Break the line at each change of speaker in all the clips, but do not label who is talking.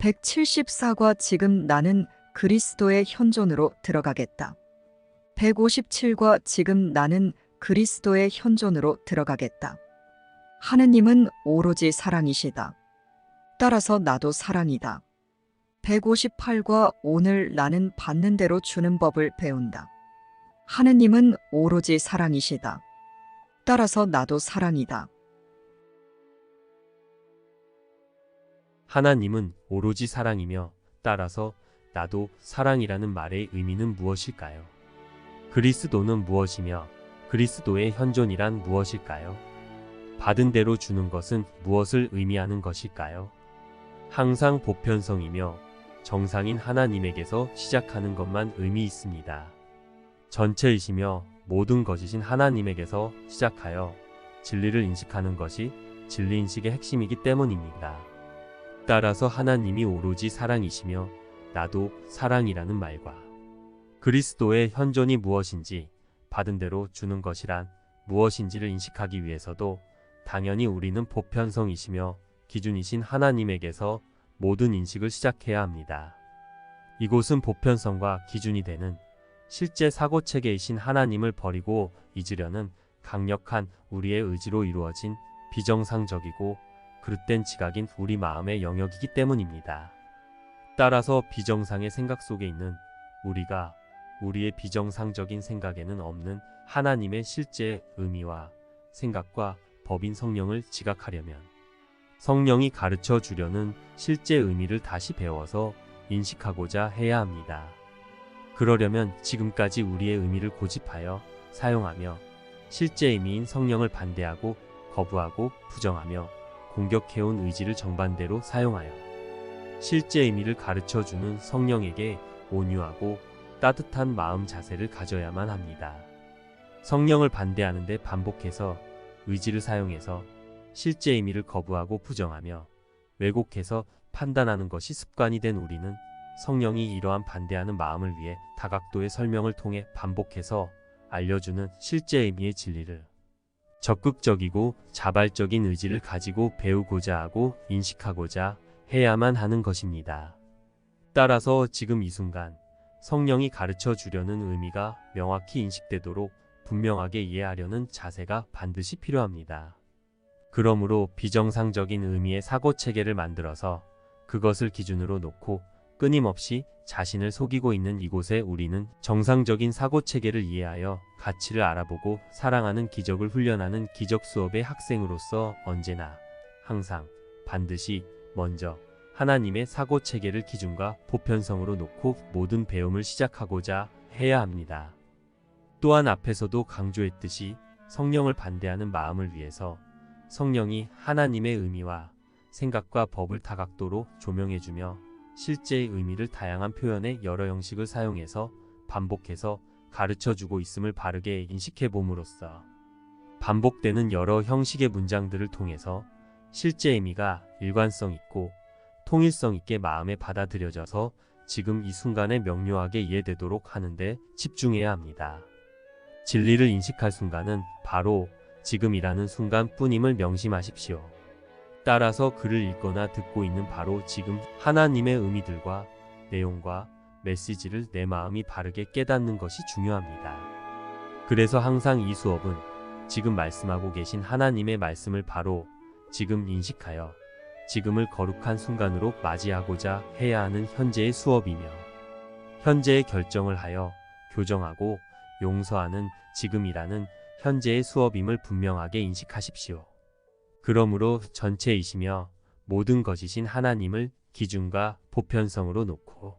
174과 지금 나는 그리스도의 현존으로 들어가겠다. 157과 지금 나는 그리스도의 현존으로 들어가겠다. 하느님은 오로지 사랑이시다. 따라서 나도 사랑이다. 158과 오늘 나는 받는 대로 주는 법을 배운다. 하느님은 오로지 사랑이시다. 따라서 나도 사랑이다.
하나님은 오로지 사랑이며 따라서 나도 사랑이라는 말의 의미는 무엇일까요? 그리스도는 무엇이며 그리스도의 현존이란 무엇일까요? 받은 대로 주는 것은 무엇을 의미하는 것일까요? 항상 보편성이며 정상인 하나님에게서 시작하는 것만 의미 있습니다. 전체이시며 모든 것이신 하나님에게서 시작하여 진리를 인식하는 것이 진리인식의 핵심이기 때문입니다. 따라서 하나님이 오로지 사랑이시며 나도 사랑이라는 말과 그리스도의 현존이 무엇인지 받은 대로 주는 것이란 무엇인지를 인식하기 위해서도 당연히 우리는 보편성이시며 기준이신 하나님에게서 모든 인식을 시작해야 합니다. 이곳은 보편성과 기준이 되는 실제 사고체계이신 하나님을 버리고 잊으려는 강력한 우리의 의지로 이루어진 비정상적이고 그릇된 지각인 우리 마음의 영역이기 때문입니다. 따라서 비정상의 생각 속에 있는 우리가 우리의 비정상적인 생각에는 없는 하나님의 실제 의미와 생각과 법인 성령을 지각하려면 성령이 가르쳐 주려는 실제 의미를 다시 배워서 인식하고자 해야 합니다. 그러려면 지금까지 우리의 의미를 고집하여 사용하며 실제 의미인 성령을 반대하고 거부하고 부정하며 공격해온 의지를 정반대로 사용하여 실제 의미를 가르쳐주는 성령에게 온유하고 따뜻한 마음 자세를 가져야만 합니다. 성령을 반대하는데 반복해서 의지를 사용해서 실제 의미를 거부하고 부정하며 왜곡해서 판단하는 것이 습관이 된 우리는 성령이 이러한 반대하는 마음을 위해 다각도의 설명을 통해 반복해서 알려주는 실제 의미의 진리를 적극적이고 자발적인 의지를 가지고 배우고자 하고 인식하고자 해야만 하는 것입니다. 따라서 지금 이 순간 성령이 가르쳐 주려는 의미가 명확히 인식되도록 분명하게 이해하려는 자세가 반드시 필요합니다. 그러므로 비정상적인 의미의 사고체계를 만들어서 그것을 기준으로 놓고 끊임없이 자신을 속이고 있는 이곳에 우리는 정상적인 사고체계를 이해하여 가치를 알아보고 사랑하는 기적을 훈련하는 기적 수업의 학생으로서 언제나 항상 반드시 먼저 하나님의 사고체계를 기준과 보편성으로 놓고 모든 배움을 시작하고자 해야 합니다. 또한 앞에서도 강조했듯이 성령을 반대하는 마음을 위해서 성령이 하나님의 의미와 생각과 법을 다각도로 조명해주며 실제의 의미를 다양한 표현의 여러 형식을 사용해서 반복해서 가르쳐주고 있음을 바르게 인식해 봄으로써 반복되는 여러 형식의 문장들을 통해서 실제 의미가 일관성 있고 통일성 있게 마음에 받아들여져서 지금 이 순간에 명료하게 이해되도록 하는데 집중해야 합니다. 진리를 인식할 순간은 바로 지금이라는 순간뿐임을 명심하십시오. 따라서 글을 읽거나 듣고 있는 바로 지금 하나님의 의미들과 내용과 메시지를 내 마음이 바르게 깨닫는 것이 중요합니다. 그래서 항상 이 수업은 지금 말씀하고 계신 하나님의 말씀을 바로 지금 인식하여 지금을 거룩한 순간으로 맞이하고자 해야 하는 현재의 수업이며 현재의 결정을 하여 교정하고 용서하는 지금이라는 현재의 수업임을 분명하게 인식하십시오. 그러므로 전체이시며 모든 것이신 하나님을 기준과 보편성으로 놓고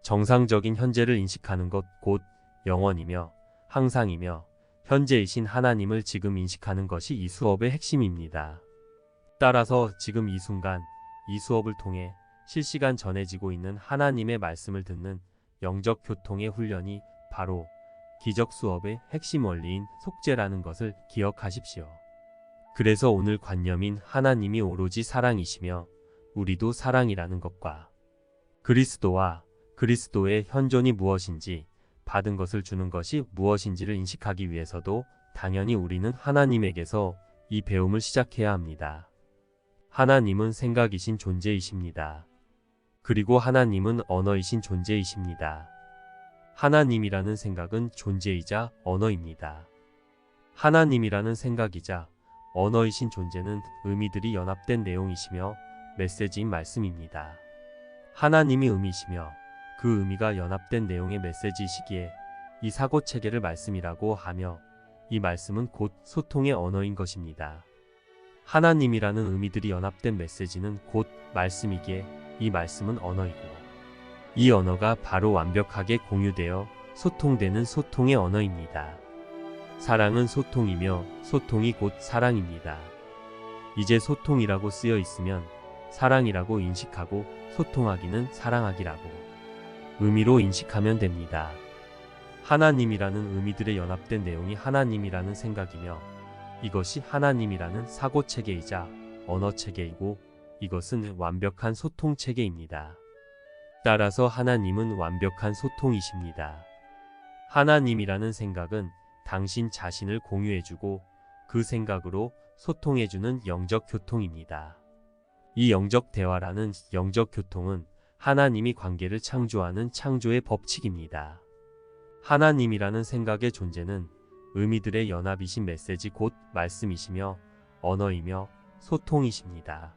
정상적인 현재를 인식하는 것 곧 영원이며 항상이며 현재이신 하나님을 지금 인식하는 것이 이 수업의 핵심입니다. 따라서 지금 이 순간 이 수업을 통해 실시간 전해지고 있는 하나님의 말씀을 듣는 영적 교통의 훈련이 바로 기적 수업의 핵심 원리인 속죄라는 것을 기억하십시오. 그래서 오늘 관념인 하나님이 오로지 사랑이시며 우리도 사랑이라는 것과 그리스도와 그리스도의 현존이 무엇인지 받은 것을 주는 것이 무엇인지를 인식하기 위해서도 당연히 우리는 하나님에게서 이 배움을 시작해야 합니다. 하나님은 생각이신 존재이십니다. 그리고 하나님은 언어이신 존재이십니다. 하나님이라는 생각은 존재이자 언어입니다. 하나님이라는 생각이자 언어이신 존재는 의미들이 연합된 내용이시며 메시지인 말씀입니다. 하나님이 의미시며 그 의미가 연합된 내용의 메시지이시기에 이 사고체계를 말씀이라고 하며 이 말씀은 곧 소통의 언어인 것입니다. 하나님이라는 의미들이 연합된 메시지는 곧 말씀이기에 이 말씀은 언어이고 이 언어가 바로 완벽하게 공유되어 소통되는 소통의 언어입니다. 사랑은 소통이며 소통이 곧 사랑입니다. 이제 소통이라고 쓰여 있으면 사랑이라고 인식하고 소통하기는 사랑하기라고 의미로 인식하면 됩니다. 하나님이라는 의미들의 연합된 내용이 하나님이라는 생각이며 이것이 하나님이라는 사고체계이자 언어체계이고 이것은 완벽한 소통체계입니다. 따라서 하나님은 완벽한 소통이십니다. 하나님이라는 생각은 당신 자신을 공유해주고 그 생각으로 소통해주는 영적 교통입니다. 이 영적 대화라는 영적 교통은 하나님이 관계를 창조하는 창조의 법칙입니다. 하나님이라는 생각의 존재는 의미들의 연합이신 메시지 곧 말씀이시며 언어이며 소통이십니다.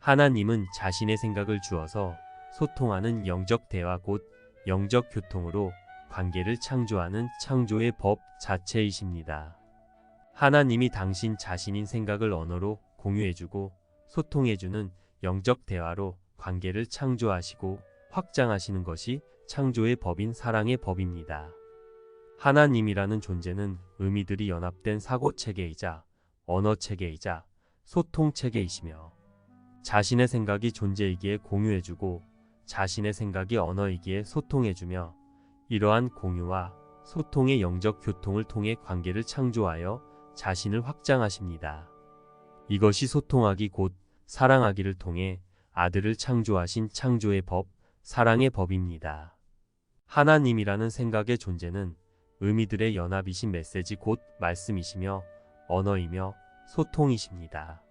하나님은 자신의 생각을 주어서 소통하는 영적 대화 곧 영적 교통으로 관계를 창조하는 창조의 법 자체이십니다. 하나님이 당신 자신인 생각을 언어로 공유해주고 소통해주는 영적 대화로 관계를 창조하시고 확장하시는 것이 창조의 법인 사랑의 법입니다. 하나님이라는 존재는 의미들이 연합된 사고체계이자 언어체계이자 소통체계이시며 자신의 생각이 존재이기에 공유해주고 자신의 생각이 언어이기에 소통해주며 이러한 공유와 소통의 영적 교통을 통해 관계를 창조하여 자신을 확장하십니다. 이것이 소통하기 곧 사랑하기를 통해 아들을 창조하신 창조의 법, 사랑의 법입니다. 하나님이라는 생각의 존재는 의미들의 연합이신 메시지 곧 말씀이시며 언어이며 소통이십니다.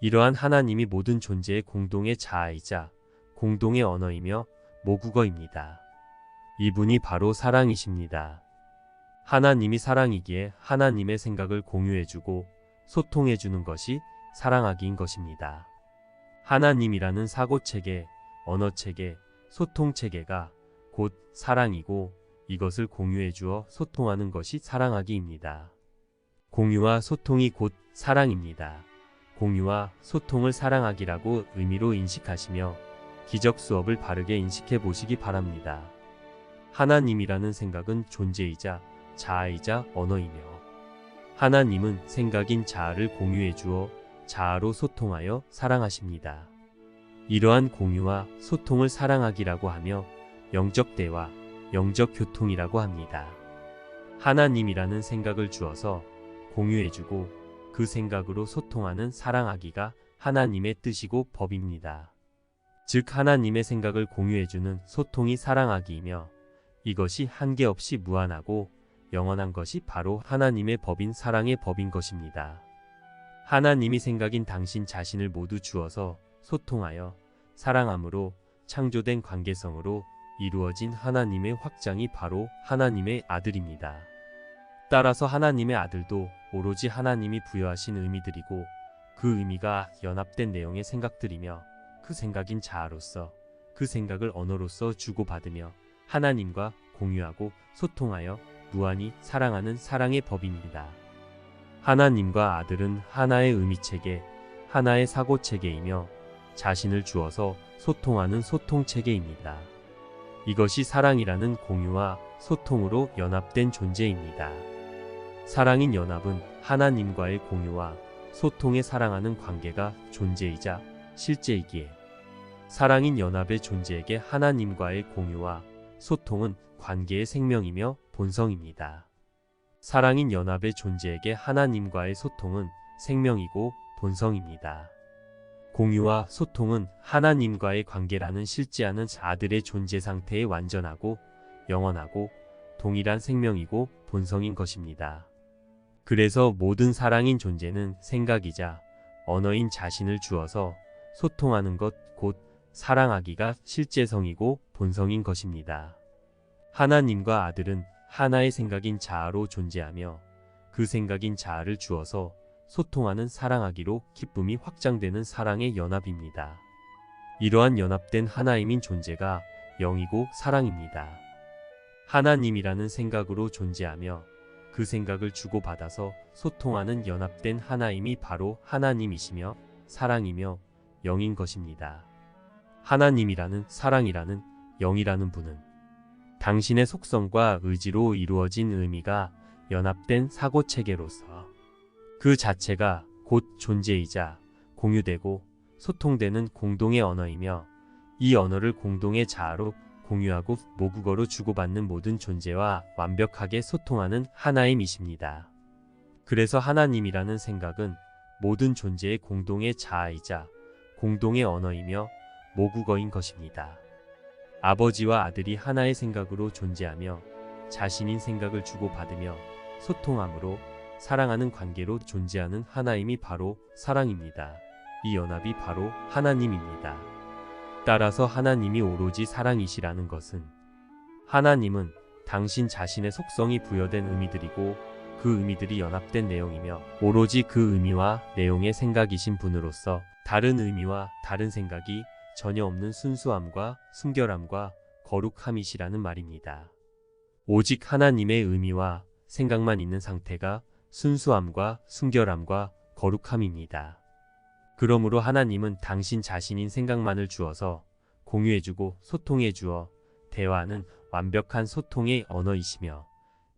이러한 하나님이 모든 존재의 공동의 자아이자 공동의 언어이며 모국어입니다. 이분이 바로 사랑이십니다. 하나님이 사랑이기에 하나님의 생각을 공유해주고 소통해주는 것이 사랑하기인 것입니다. 하나님이라는 사고체계, 언어체계, 소통체계가 곧 사랑이고 이것을 공유해주어 소통하는 것이 사랑하기입니다. 공유와 소통이 곧 사랑입니다. 공유와 소통을 사랑하기라고 의미로 인식하시며 기적 수업을 바르게 인식해 보시기 바랍니다. 하나님이라는 생각은 존재이자 자아이자 언어이며 하나님은 생각인 자아를 공유해 주어 자아로 소통하여 사랑하십니다. 이러한 공유와 소통을 사랑하기라고 하며 영적 대화, 영적 교통이라고 합니다. 하나님이라는 생각을 주어서 공유해주고 그 생각으로 소통하는 사랑하기가 하나님의 뜻이고 법입니다. 즉 하나님의 생각을 공유해주는 소통이 사랑하기이며 이것이 한계없이 무한하고 영원한 것이 바로 하나님의 법인 사랑의 법인 것입니다. 하나님이 생각인 당신 자신을 모두 주어서 소통하여 사랑함으로 창조된 관계성으로 이루어진 하나님의 확장이 바로 하나님의 아들입니다. 따라서 하나님의 아들도 오로지 하나님이 부여하신 의미들이고 그 의미가 연합된 내용의 생각들이며 그 생각인 자아로서 그 생각을 언어로서 주고받으며 하나님과 공유하고 소통하여 무한히 사랑하는 사랑의 법입니다. 하나님과 아들은 하나의 의미체계, 하나의 사고체계이며 자신을 주어서 소통하는 소통체계입니다. 이것이 사랑이라는 공유와 소통으로 연합된 존재입니다. 사랑인 연합은 하나님과의 공유와 소통에 사랑하는 관계가 존재이자 실제이기에 사랑인 연합의 존재에게 하나님과의 공유와 소통은 관계의 생명이며 본성입니다. 사랑인 연합의 존재에게 하나님과의 소통은 생명이고 본성입니다. 공유와 소통은 하나님과의 관계라는 실제하는 아들의 존재 상태에 완전하고 영원하고 동일한 생명이고 본성인 것입니다. 그래서 모든 사랑인 존재는 생각이자 언어인 자신을 주어서 소통하는 것 곧 사랑하기가 실제성이고 본성인 것입니다. 하나님과 아들은 하나의 생각인 자아로 존재하며 그 생각인 자아를 주어서 소통하는 사랑하기로 기쁨이 확장되는 사랑의 연합입니다. 이러한 연합된 하나임인 존재가 영이고 사랑입니다. 하나님이라는 생각으로 존재하며 그 생각을 주고받아서 소통하는 연합된 하나임이 바로 하나님이시며 사랑이며 영인 것입니다. 하나님이라는 사랑이라는 영이라는 분은 당신의 속성과 의지로 이루어진 의미가 연합된 사고체계로서 그 자체가 곧 존재이자 공유되고 소통되는 공동의 언어이며 이 언어를 공동의 자아로 공유하고 모국어로 주고받는 모든 존재와 완벽하게 소통하는 하나임이십니다. 그래서 하나님이라는 생각은 모든 존재의 공동의 자아이자 공동의 언어이며 모국어인 것입니다. 아버지와 아들이 하나의 생각으로 존재하며 자신인 생각을 주고받으며 소통함으로 사랑하는 관계로 존재하는 하나임이 바로 사랑입니다. 이 연합이 바로 하나님입니다. 따라서 하나님이 오로지 사랑이시라는 것은 하나님은 당신 자신의 속성이 부여된 의미들이고 그 의미들이 연합된 내용이며 오로지 그 의미와 내용의 생각이신 분으로서 다른 의미와 다른 생각이 전혀 없는 순수함과 순결함과 거룩함이시라는 말입니다. 오직 하나님의 의미와 생각만 있는 상태가 순수함과 순결함과 거룩함입니다. 그러므로 하나님은 당신 자신인 생각만을 주어서 공유해주고 소통해주어 대화하는 완벽한 소통의 언어이시며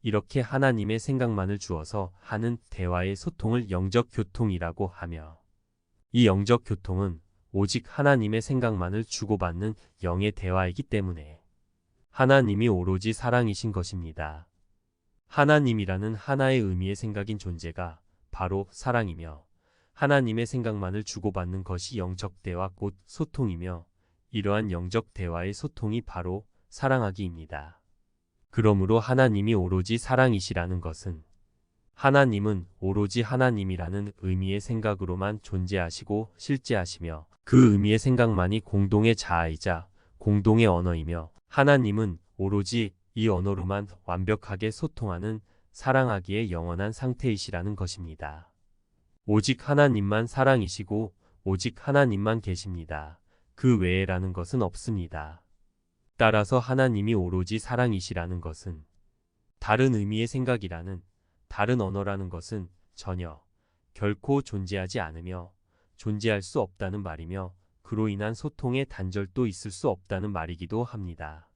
이렇게 하나님의 생각만을 주어서 하는 대화의 소통을 영적 교통이라고 하며 이 영적 교통은 오직 하나님의 생각만을 주고받는 영의 대화이기 때문에 하나님이 오로지 사랑이신 것입니다. 하나님이라는 하나의 의미의 생각인 존재가 바로 사랑이며 하나님의 생각만을 주고받는 것이 영적 대화 곧 소통이며 이러한 영적 대화의 소통이 바로 사랑하기입니다. 그러므로 하나님이 오로지 사랑이시라는 것은 하나님은 오로지 하나님이라는 의미의 생각으로만 존재하시고 실제하시며 그 의미의 생각만이 공동의 자아이자 공동의 언어이며 하나님은 오로지 이 언어로만 완벽하게 소통하는 사랑하기의 영원한 상태이시라는 것입니다. 오직 하나님만 사랑이시고 오직 하나님만 계십니다. 그 외에라는 것은 없습니다. 따라서 하나님이 오로지 사랑이시라는 것은 다른 의미의 생각이라는 다른 언어라는 것은 전혀 결코 존재하지 않으며 존재할 수 없다는 말이며 그로 인한 소통의 단절도 있을 수 없다는 말이기도 합니다.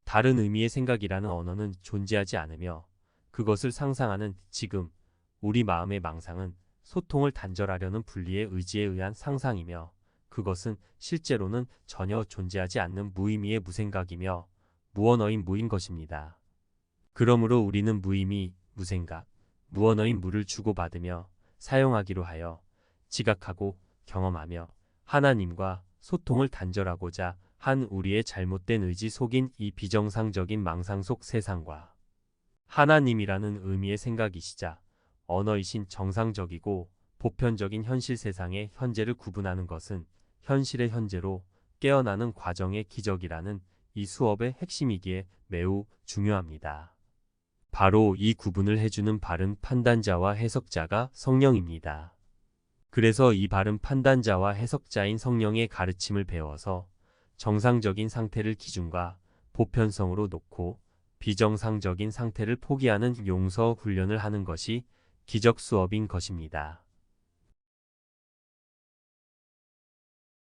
다른 의미의 생각이라는 언어는 존재하지 않으며 그것을 상상하는 지금 우리 마음의 망상은 소통을 단절하려는 분리의 의지에 의한 상상이며 그것은 실제로는 전혀 존재하지 않는 무의미의 무생각이며 무언어인 무인 것입니다. 그러므로 우리는 무의미, 무생각, 무언어인 무를 주고받으며 사용하기로 하여 지각하고 경험하며 하나님과 소통을 단절하고자 한 우리의 잘못된 의지 속인 이 비정상적인 망상 속 세상과 하나님이라는 의미의 생각이시자 언어이신 정상적이고 보편적인 현실 세상의 현재를 구분하는 것은 현실의 현재로 깨어나는 과정의 기적이라는 이 수업의 핵심이기에 매우 중요합니다. 바로 이 구분을 해주는 바른 판단자와 해석자가 성령입니다. 그래서 이 바른 판단자와 해석자인 성령의 가르침을 배워서 정상적인 상태를 기준과 보편성으로 놓고 비정상적인 상태를 포기하는 용서 훈련을 하는 것이 기적 수업인 것입니다.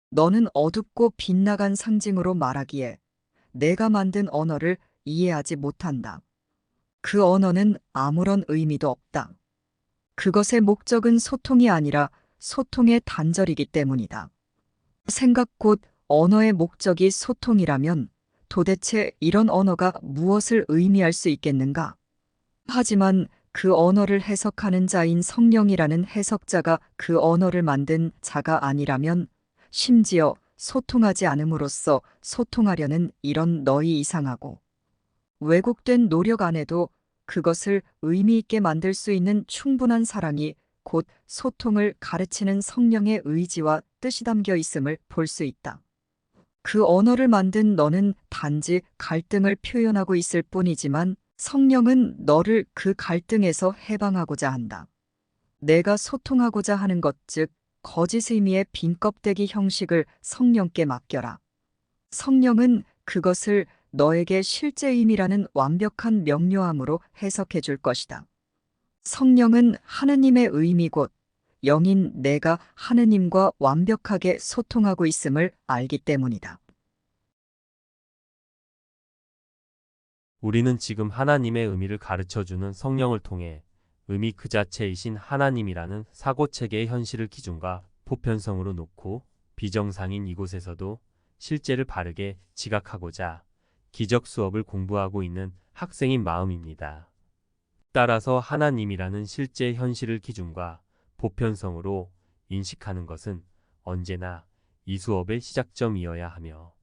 너는 어둡고 빗나간 상징으로 말하기에 내가 만든 언어를 이해하지 못한다. 그 언어는 아무런 의미도 없다. 그것의 목적은 소통이 아니라 소통의 단절이기 때문이다. 생각 곧 언어의 목적이 소통이라면 도대체 이런 언어가 무엇을 의미할 수 있겠는가? 하지만 그 언어를 해석하는 자인 성령이라는 해석자가 그 언어를 만든 자가 아니라면 심지어 소통하지 않음으로써 소통하려는 이런 너희 이상하고 왜곡된 노력 안에도 그것을 의미 있게 만들 수 있는 충분한 사랑이 곧 소통을 가르치는 성령의 의지와 뜻이 담겨 있음을 볼 수 있다. 그 언어를 만든 너는 단지 갈등을 표현하고 있을 뿐이지만 성령은 너를 그 갈등에서 해방하고자 한다. 내가 소통하고자 하는 것, 즉 거짓 의미의 빈 껍데기 형식을 성령께 맡겨라. 성령은 그것을 너에게 실제 의미라는 완벽한 명료함으로 해석해 줄 것이다. 성령은 하느님의 의미 곧 영인 내가 하느님과 완벽하게 소통하고 있음을 알기 때문이다.
우리는 지금 하나님의 의미를 가르쳐주는 성령을 통해 의미 그 자체이신 하나님이라는 사고체계의 현실을 기준과 보편성으로 놓고 비정상인 이곳에서도 실제를 바르게 지각하고자 기적 수업을 공부하고 있는 학생인 마음입니다. 따라서 하나님이라는 실제 현실을 기준과 보편성으로 인식하는 것은 언제나 이 수업의 시작점이어야 하며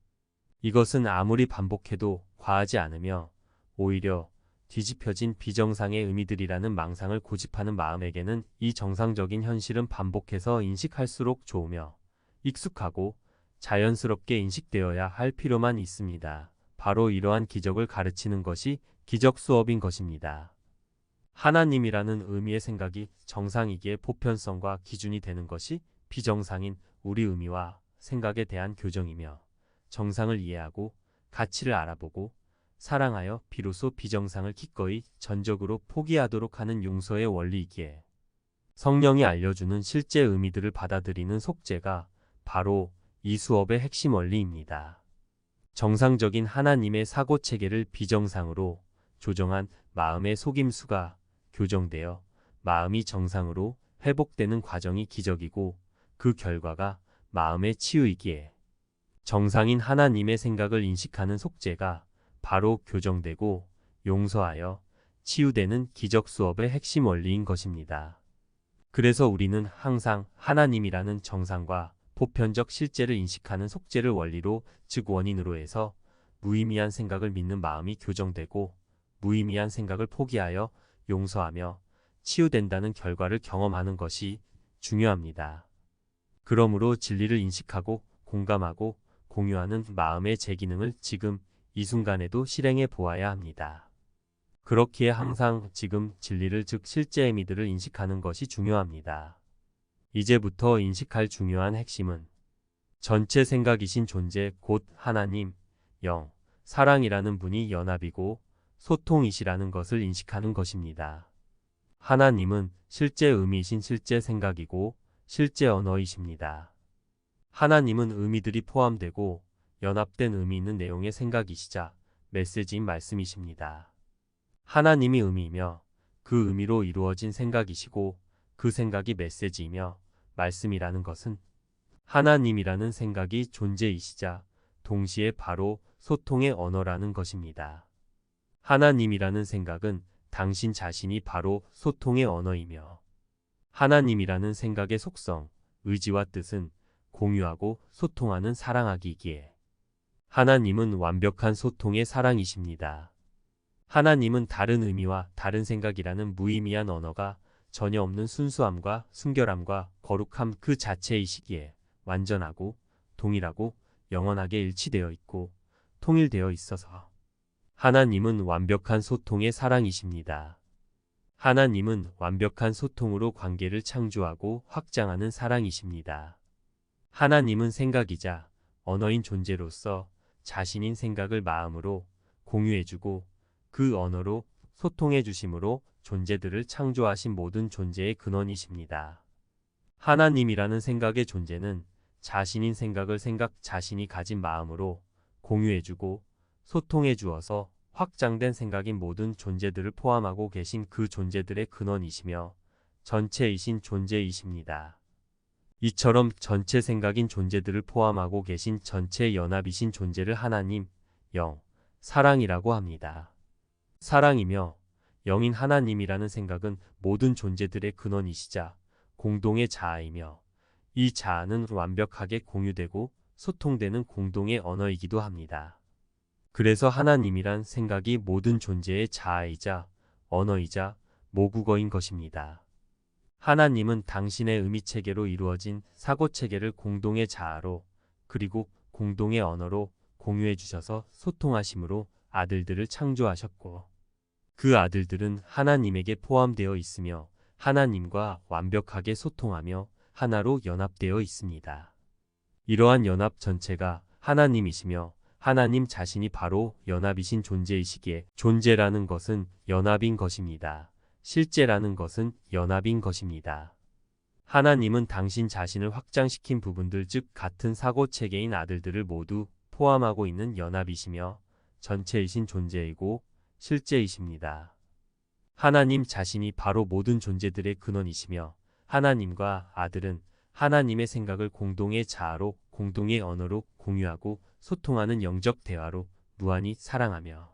이것은 아무리 반복해도 과하지 않으며 오히려 뒤집혀진 비정상의 의미들이라는 망상을 고집하는 마음에게는 이 정상적인 현실은 반복해서 인식할수록 좋으며 익숙하고 자연스럽게 인식되어야 할 필요만 있습니다. 바로 이러한 기적을 가르치는 것이 기적 수업인 것입니다. 하나님이라는 의미의 생각이 정상이기에 보편성과 기준이 되는 것이 비정상인 우리 의미와 생각에 대한 교정이며 정상을 이해하고 가치를 알아보고 사랑하여 비로소 비정상을 기꺼이 전적으로 포기하도록 하는 용서의 원리이기에 성령이 알려주는 실제 의미들을 받아들이는 속죄가 바로 이 수업의 핵심 원리입니다. 정상적인 하나님의 사고체계를 비정상으로 조정한 마음의 속임수가 교정되어 마음이 정상으로 회복되는 과정이 기적이고 그 결과가 마음의 치유이기에 정상인 하나님의 생각을 인식하는 속죄가 바로 교정되고 용서하여 치유되는 기적 수업의 핵심 원리인 것입니다. 그래서 우리는 항상 하나님이라는 정상과 보편적 실제를 인식하는 속죄를 원리로 즉 원인으로 해서 무의미한 생각을 믿는 마음이 교정되고 무의미한 생각을 포기하여 용서하며 치유된다는 결과를 경험하는 것이 중요합니다. 그러므로 진리를 인식하고 공감하고 공유하는 마음의 제기능을 지금 이 순간에도 실행해 보아야 합니다. 그렇기에 항상 지금 진리를 즉 실제의 미들을 인식하는 것이 중요합니다. 이제부터 인식할 중요한 핵심은 전체 생각이신 존재 곧 하나님, 영, 사랑이라는 분이 연합이고 소통이시라는 것을 인식하는 것입니다. 하나님은 실제 의미이신 실제 생각이고 실제 언어이십니다. 하나님은 의미들이 포함되고 연합된 의미 있는 내용의 생각이시자 메시지인 말씀이십니다. 하나님이 의미이며 그 의미로 이루어진 생각이시고 그 생각이 메시지이며 말씀이라는 것은 하나님이라는 생각이 존재이시자 동시에 바로 소통의 언어라는 것입니다. 하나님이라는 생각은 당신 자신이 바로 소통의 언어이며 하나님이라는 생각의 속성, 의지와 뜻은 공유하고 소통하는 사랑하기이기에 하나님은 완벽한 소통의 사랑이십니다. 하나님은 다른 의미와 다른 생각이라는 무의미한 언어가 전혀 없는 순수함과 순결함과 거룩함 그 자체이시기에 완전하고 동일하고 영원하게 일치되어 있고 통일되어 있어서 하나님은 완벽한 소통의 사랑이십니다. 하나님은 완벽한 소통으로 관계를 창조하고 확장하는 사랑이십니다. 하나님은 생각이자 언어인 존재로서 자신인 생각을 마음으로 공유해주고 그 언어로 소통해 주심으로 존재들을 창조하신 모든 존재의 근원이십니다. 하나님이라는 생각의 존재는 자신인 생각을 자신이 가진 마음으로 공유해주고 소통해 주어서 확장된 생각인 모든 존재들을 포함하고 계신 그 존재들의 근원이시며 전체이신 존재이십니다. 이처럼 전체 생각인 존재들을 포함하고 계신 전체 연합이신 존재를 하나님, 영, 사랑이라고 합니다. 사랑이며 영인 하나님이라는 생각은 모든 존재들의 근원이시자 공동의 자아이며 이 자아는 완벽하게 공유되고 소통되는 공동의 언어이기도 합니다. 그래서 하나님이란 생각이 모든 존재의 자아이자 언어이자 모국어인 것입니다. 하나님은 당신의 의미체계로 이루어진 사고체계를 공동의 자아로 그리고 공동의 언어로 공유해 주셔서 소통하심으로 아들들을 창조하셨고, 그 아들들은 하나님에게 포함되어 있으며 하나님과 완벽하게 소통하며 하나로 연합되어 있습니다. 이러한 연합 전체가 하나님이시며 하나님 자신이 바로 연합이신 존재이시기에 존재라는 것은 연합인 것입니다. 실제라는 것은 연합인 것입니다. 하나님은 당신 자신을 확장시킨 부분들 즉 같은 사고 체계인 아들들을 모두 포함하고 있는 연합이시며 전체이신 존재이고 실제이십니다. 하나님 자신이 바로 모든 존재들의 근원이시며 하나님과 아들은 하나님의 생각을 공동의 자아로 공동의 언어로 공유하고 소통하는 영적 대화로 무한히 사랑하며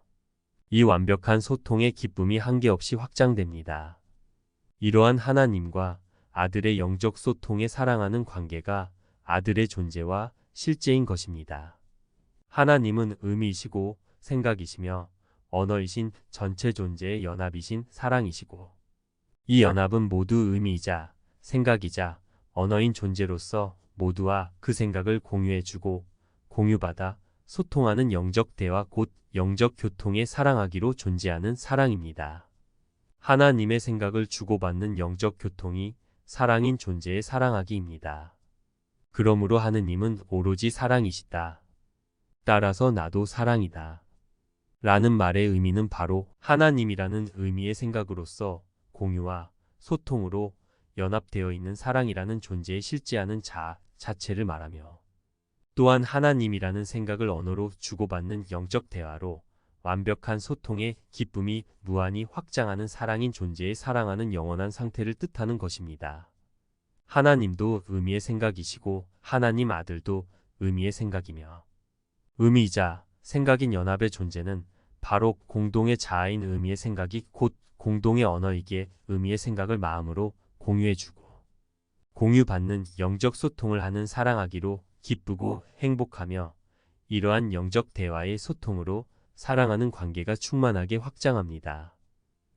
이 완벽한 소통의 기쁨이 한계없이 확장됩니다. 이러한 하나님과 아들의 영적 소통에 사랑하는 관계가 아들의 존재와 실제인 것입니다. 하나님은 의미이시고 생각이시며 언어이신 전체 존재의 연합이신 사랑이시고 이 연합은 모두 의미이자 생각이자 언어인 존재로서 모두와 그 생각을 공유해주고 공유받아 소통하는 영적 대화 곧 영적 교통에 사랑하기로 존재하는 사랑입니다. 하나님의 생각을 주고받는 영적 교통이 사랑인 존재의 사랑하기입니다. 그러므로 하느님은 오로지 사랑이시다. 따라서 나도 사랑이다. 라는 말의 의미는 바로 하나님이라는 의미의 생각으로서 공유와 소통으로 연합되어 있는 사랑이라는 존재의 실제하는 자아 자체를 말하며 또한 하나님이라는 생각을 언어로 주고받는 영적 대화로 완벽한 소통의 기쁨이 무한히 확장하는 사랑인 존재의 사랑하는 영원한 상태를 뜻하는 것입니다. 하나님도 의미의 생각이시고 하나님 아들도 의미의 생각이며 의미이자 생각인 연합의 존재는 바로 공동의 자아인 의미의 생각이 곧 공동의 언어이기에 의미의 생각을 마음으로 공유해주고 공유받는 영적 소통을 하는 사랑하기로 기쁘고 행복하며 이러한 영적 대화의 소통으로 사랑하는 관계가 충만하게 확장합니다.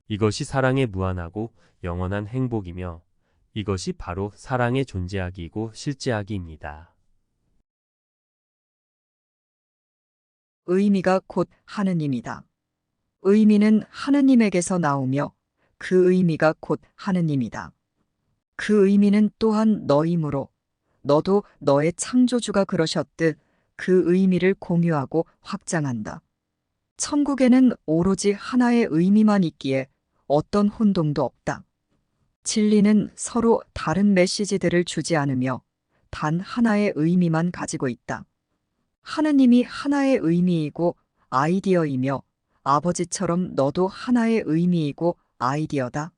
이것이 사랑의 무한하고 영원한 행복이며 이것이 바로 사랑의 존재하기이고 실제하기입니다.
의미가 곧 하느님이다. 의미는 하느님에게서 나오며 그 의미가 곧 하느님이다. 그 의미는 또한 너이므로 너도 너의 창조주가 그러셨듯 그 의미를 공유하고 확장한다. 천국에는 오로지 하나의 의미만 있기에 어떤 혼동도 없다. 진리는 서로 다른 메시지들을 주지 않으며 단 하나의 의미만 가지고 있다. 하느님이 하나의 의미이고 아이디어이며 아버지처럼 너도 하나의 의미이고 아이디어다.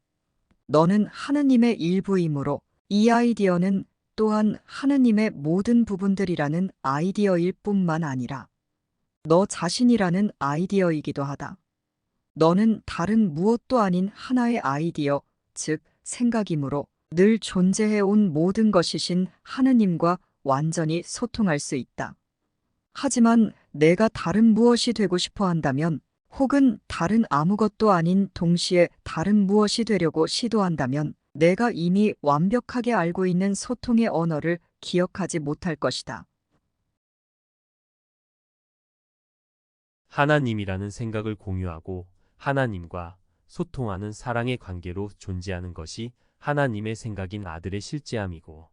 너는 하느님의 일부이므로 이 아이디어는 또한 하느님의 모든 부분들이라는 아이디어일 뿐만 아니라 너 자신이라는 아이디어이기도 하다. 너는 다른 무엇도 아닌 하나의 아이디어, 즉 생각이므로 늘 존재해온 모든 것이신 하느님과 완전히 소통할 수 있다. 하지만 내가 다른 무엇이 되고 싶어 한다면 혹은 다른 아무것도 아닌 동시에 다른 무엇이 되려고 시도한다면 내가 이미 완벽하게 알고 있는 소통의 언어를 기억하지 못할 것이다.
하나님이라는 생각을 공유하고 하나님과 소통하는 사랑의 관계로 존재하는 것이 하나님의 생각인 아들의 실제함이고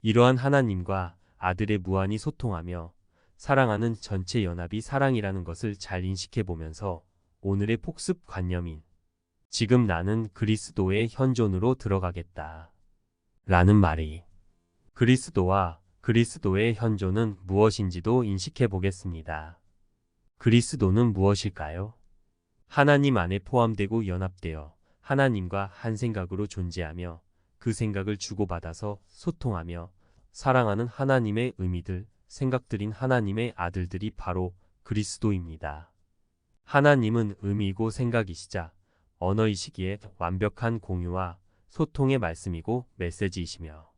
이러한 하나님과 아들의 무한히 소통하며 사랑하는 전체 연합이 사랑이라는 것을 잘 인식해 보면서 오늘의 복습 관념인 지금 나는 그리스도의 현존으로 들어가겠다. 라는 말이 그리스도와 그리스도의 현존은 무엇인지도 인식해 보겠습니다. 그리스도는 무엇일까요? 하나님 안에 포함되고 연합되어 하나님과 한 생각으로 존재하며 그 생각을 주고받아서 소통하며 사랑하는 하나님의 의미들, 생각들인 하나님의 아들들이 바로 그리스도입니다. 하나님은 의미이고 생각이시자 언어이시기에 완벽한 공유와 소통의 말씀이고 메시지이시며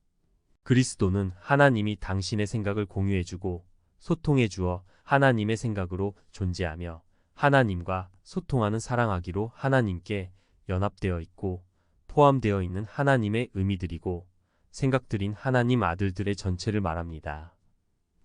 그리스도는 하나님이 당신의 생각을 공유해주고 소통해주어 하나님의 생각으로 존재하며 하나님과 소통하는 사랑하기로 하나님께 연합되어 있고 포함되어 있는 하나님의 의미들이고 생각들인 하나님 아들들의 전체를 말합니다.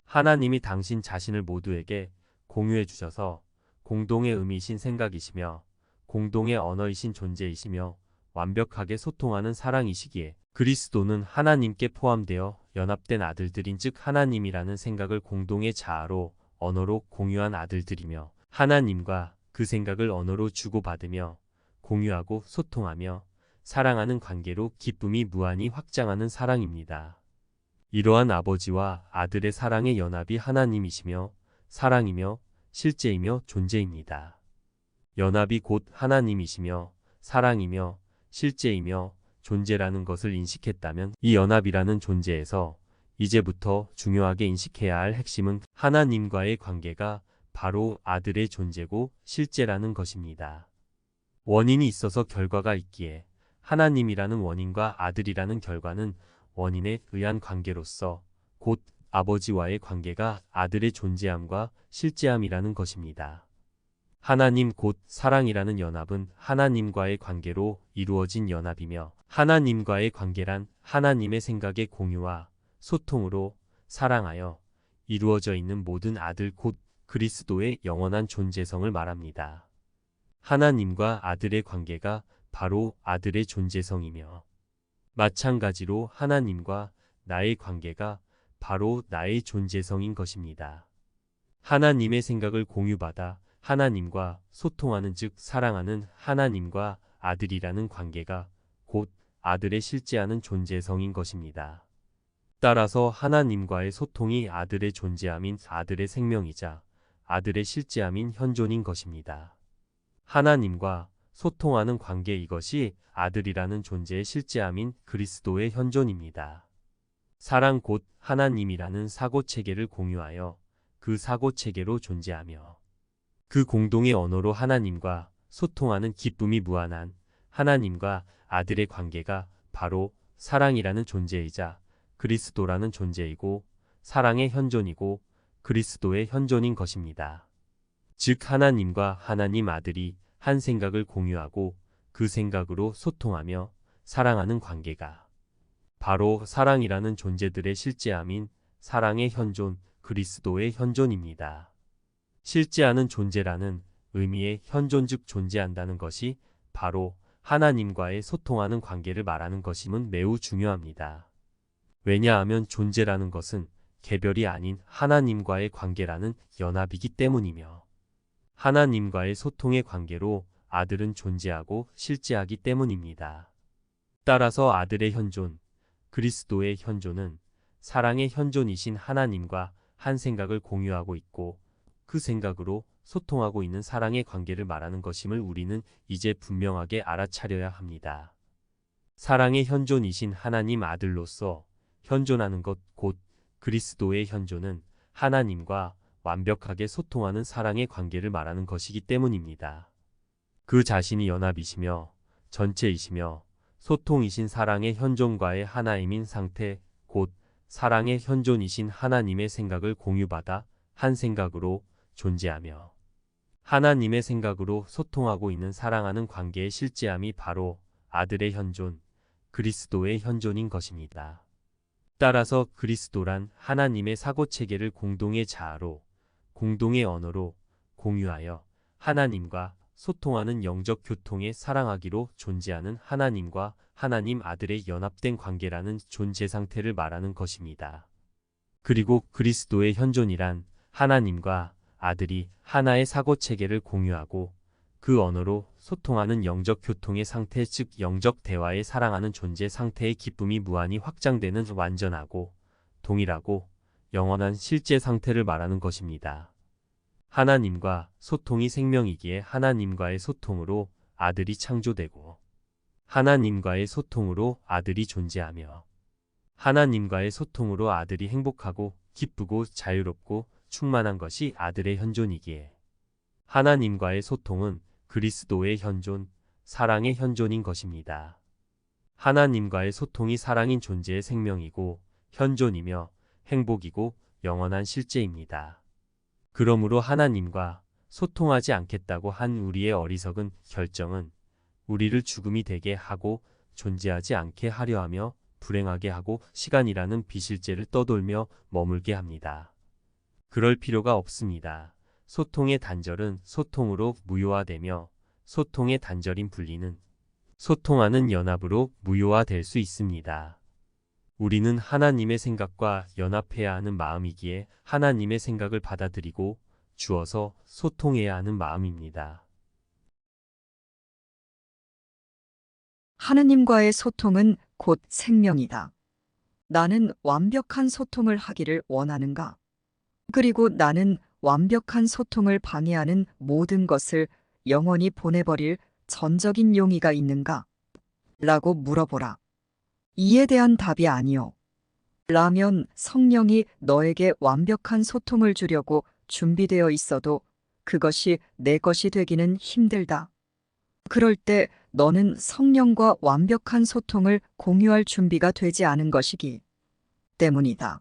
하나님이 당신 자신을 모두에게 공유해 주셔서 공동의 의미이신 생각이시며 공동의 언어이신 존재이시며 완벽하게 소통하는 사랑이시기에 그리스도는 하나님께 포함되어 연합된 아들들인즉 하나님이라는 생각을 공동의 자아로 언어로 공유한 아들들이며 하나님과 그 생각을 언어로 주고받으며 공유하고 소통하며 사랑하는 관계로 기쁨이 무한히 확장하는 사랑입니다. 이러한 아버지와 아들의 사랑의 연합이 하나님이시며 사랑이며 실제이며 존재입니다. 연합이 곧 하나님이시며 사랑이며 실제이며 존재라는 것을 인식했다면 이 연합이라는 존재에서 이제부터 중요하게 인식해야 할 핵심은 하나님과의 관계가 바로 아들의 존재고 실제라는 것입니다. 원인이 있어서 결과가 있기에 하나님이라는 원인과 아들이라는 결과는 원인에 의한 관계로서 곧 아버지와의 관계가 아들의 존재함과 실제함이라는 것입니다. 하나님 곧 사랑이라는 연합은 하나님과의 관계로 이루어진 연합이며 하나님과의 관계란 하나님의 생각의 공유와 소통으로 사랑하여 이루어져 있는 모든 아들 곧 그리스도의 영원한 존재성을 말합니다. 하나님과 아들의 관계가 바로 아들의 존재성이며 마찬가지로 하나님과 나의 관계가 바로 나의 존재성인 것입니다. 하나님의 생각을 공유받아 하나님과 소통하는 즉 사랑하는 하나님과 아들이라는 관계가 곧 아들의 실제하는 존재성인 것입니다. 따라서 하나님과의 소통이 아들의 존재함인 아들의 생명이자 아들의 실제함인 현존인 것입니다. 하나님과 소통하는 관계 이것이 아들이라는 존재의 실제함인 그리스도의 현존입니다. 사랑 곧 하나님이라는 사고체계를 공유하여 그 사고체계로 존재하며 그 공동의 언어로 하나님과 소통하는 기쁨이 무한한 하나님과 아들의 관계가 바로 사랑이라는 존재이자 그리스도라는 존재이고 사랑의 현존이고 그리스도의 현존인 것입니다. 즉 하나님과 하나님 아들이 한 생각을 공유하고 그 생각으로 소통하며 사랑하는 관계가 바로 사랑이라는 존재들의 실제함인 사랑의 현존, 그리스도의 현존입니다. 실제하는 존재라는 의미의 현존 즉 존재한다는 것이 바로 하나님과의 소통하는 관계를 말하는 것임은 매우 중요합니다. 왜냐하면 존재라는 것은 개별이 아닌 하나님과의 관계라는 연합이기 때문이며 하나님과의 소통의 관계로 아들은 존재하고 실제하기 때문입니다. 따라서 아들의 현존, 그리스도의 현존은 사랑의 현존이신 하나님과 한 생각을 공유하고 있고 그 생각으로 소통하고 있는 사랑의 관계를 말하는 것임을 우리는 이제 분명하게 알아차려야 합니다. 사랑의 현존이신 하나님 아들로서 현존하는 것 곧 그리스도의 현존은 하나님과 완벽하게 소통하는 사랑의 관계를 말하는 것이기 때문입니다. 그 자신이 연합이시며 전체이시며 소통이신 사랑의 현존과의 하나임인 상태 곧 사랑의 현존이신 하나님의 생각을 공유받아 한 생각으로 존재하며 하나님의 생각으로 소통하고 있는 사랑하는 관계의 실제함이 바로 아들의 현존, 그리스도의 현존인 것입니다. 따라서 그리스도란 하나님의 사고체계를 공동의 자아로, 공동의 언어로 공유하여 하나님과 소통하는 영적 교통에 사랑하기로 존재하는 하나님과 하나님 아들의 연합된 관계라는 존재 상태를 말하는 것입니다. 그리고 그리스도의 현존이란 하나님과 아들이 하나의 사고체계를 공유하고 그 언어로 소통하는 영적 교통의 상태 즉 영적 대화에 사랑하는 존재 상태의 기쁨이 무한히 확장되는 완전하고 동일하고 영원한 실제 상태를 말하는 것입니다. 하나님과 소통이 생명이기에 하나님과의 소통으로 아들이 창조되고 하나님과의 소통으로 아들이 존재하며 하나님과의 소통으로 아들이 행복하고 기쁘고 자유롭고 충만한 것이 아들의 현존이기에 하나님과의 소통은 그리스도의 현존, 사랑의 현존인 것입니다. 하나님과의 소통이 사랑인 존재의 생명이고 현존이며 행복이고 영원한 실제입니다. 그러므로 하나님과 소통하지 않겠다고 한 우리의 어리석은 결정은 우리를 죽음이 되게 하고 존재하지 않게 하려 하며 불행하게 하고 시간이라는 비실제를 떠돌며 머물게 합니다. 그럴 필요가 없습니다. 소통의 단절은 소통으로 무효화되며 소통의 단절인 분리는 소통하는 연합으로 무효화될 수 있습니다. 우리는 하나님의 생각과 연합해야 하는 마음이기에 하나님의 생각을 받아들이고 주어서 소통해야 하는 마음입니다.
하느님과의 소통은 곧 생명이다. 나는 완벽한 소통을 하기를 원하는가? 그리고 나는 완벽한 소통을 방해하는 모든 것을 영원히 보내버릴 전적인 용의가 있는가? 라고 물어보라. 이에 대한 답이 아니요. 라면 성령이 너에게 완벽한 소통을 주려고 준비되어 있어도 그것이 내 것이 되기는 힘들다. 그럴 때 너는 성령과 완벽한 소통을 공유할 준비가 되지 않은 것이기 때문이다.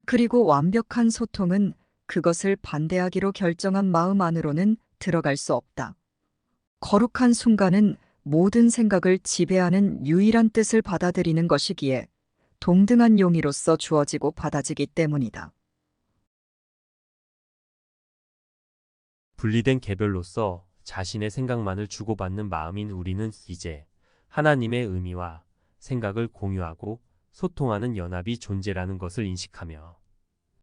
그리고 완벽한 소통은 그것을 반대하기로 결정한 마음 안으로는 들어갈 수 없다. 거룩한 순간은 모든 생각을 지배하는 유일한 뜻을 받아들이는 것이기에 동등한 용의로서 주어지고 받아지기 때문이다.
분리된 개별로서 자신의 생각만을 주고받는 마음인 우리는 이제 하나님의 의미와 생각을 공유하고 소통하는 연합이 존재라는 것을 인식하며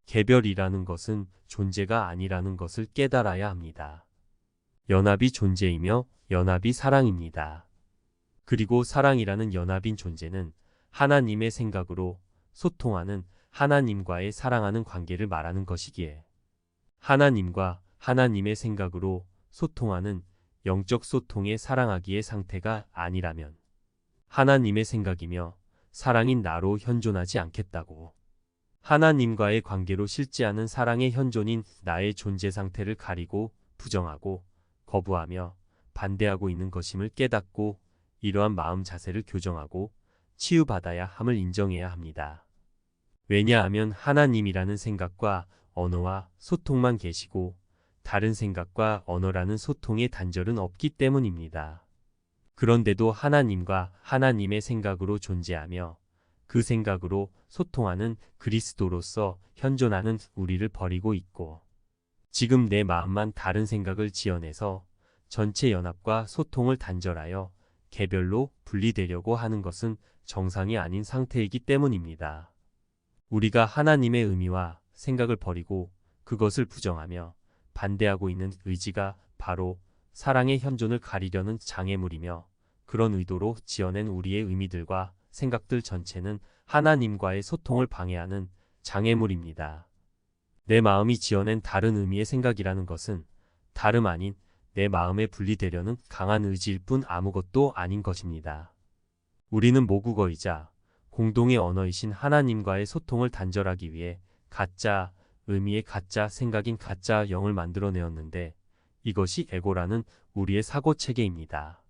개별이라는 것은 존재가 아니라는 것을 깨달아야 합니다. 연합이 존재이며 연합이 사랑입니다. 그리고 사랑이라는 연합인 존재는 하나님의 생각으로 소통하는 하나님과의 사랑하는 관계를 말하는 것이기에 하나님과 하나님의 생각으로 소통하는 영적 소통의 사랑하기의 상태가 아니라면 하나님의 생각이며 사랑인 나로 현존하지 않겠다고. 하나님과의 관계로 실제하는 사랑의 현존인 나의 존재 상태를 가리고 부정하고 거부하며 반대하고 있는 것임을 깨닫고 이러한 마음 자세를 교정하고 치유받아야 함을 인정해야 합니다. 왜냐하면 하나님이라는 생각과 언어와 소통만 계시고 다른 생각과 언어라는 소통의 단절은 없기 때문입니다. 그런데도 하나님과 하나님의 생각으로 존재하며 그 생각으로 소통하는 그리스도로서 현존하는 우리를 버리고 있고 지금 내 마음만 다른 생각을 지어내서 전체 연합과 소통을 단절하여 개별로 분리되려고 하는 것은 정상이 아닌 상태이기 때문입니다. 우리가 하나님의 의미와 생각을 버리고 그것을 부정하며 반대하고 있는 의지가 바로 사랑의 현존을 가리려는 장애물이며 그런 의도로 지어낸 우리의 의미들과 생각들 전체는 하나님과의 소통을 방해하는 장애물입니다. 내 마음이 지어낸 다른 의미의 생각이라는 것은 다름 아닌 내 마음에 분리되려는 강한 의지일 뿐 아무것도 아닌 것입니다. 우리는 모국어이자 공동의 언어이신 하나님과의 소통을 단절하기 위해 가짜 의미의 가짜 생각인 가짜 영을 만들어내었는데 이것이 에고라는 우리의 사고체계입니다.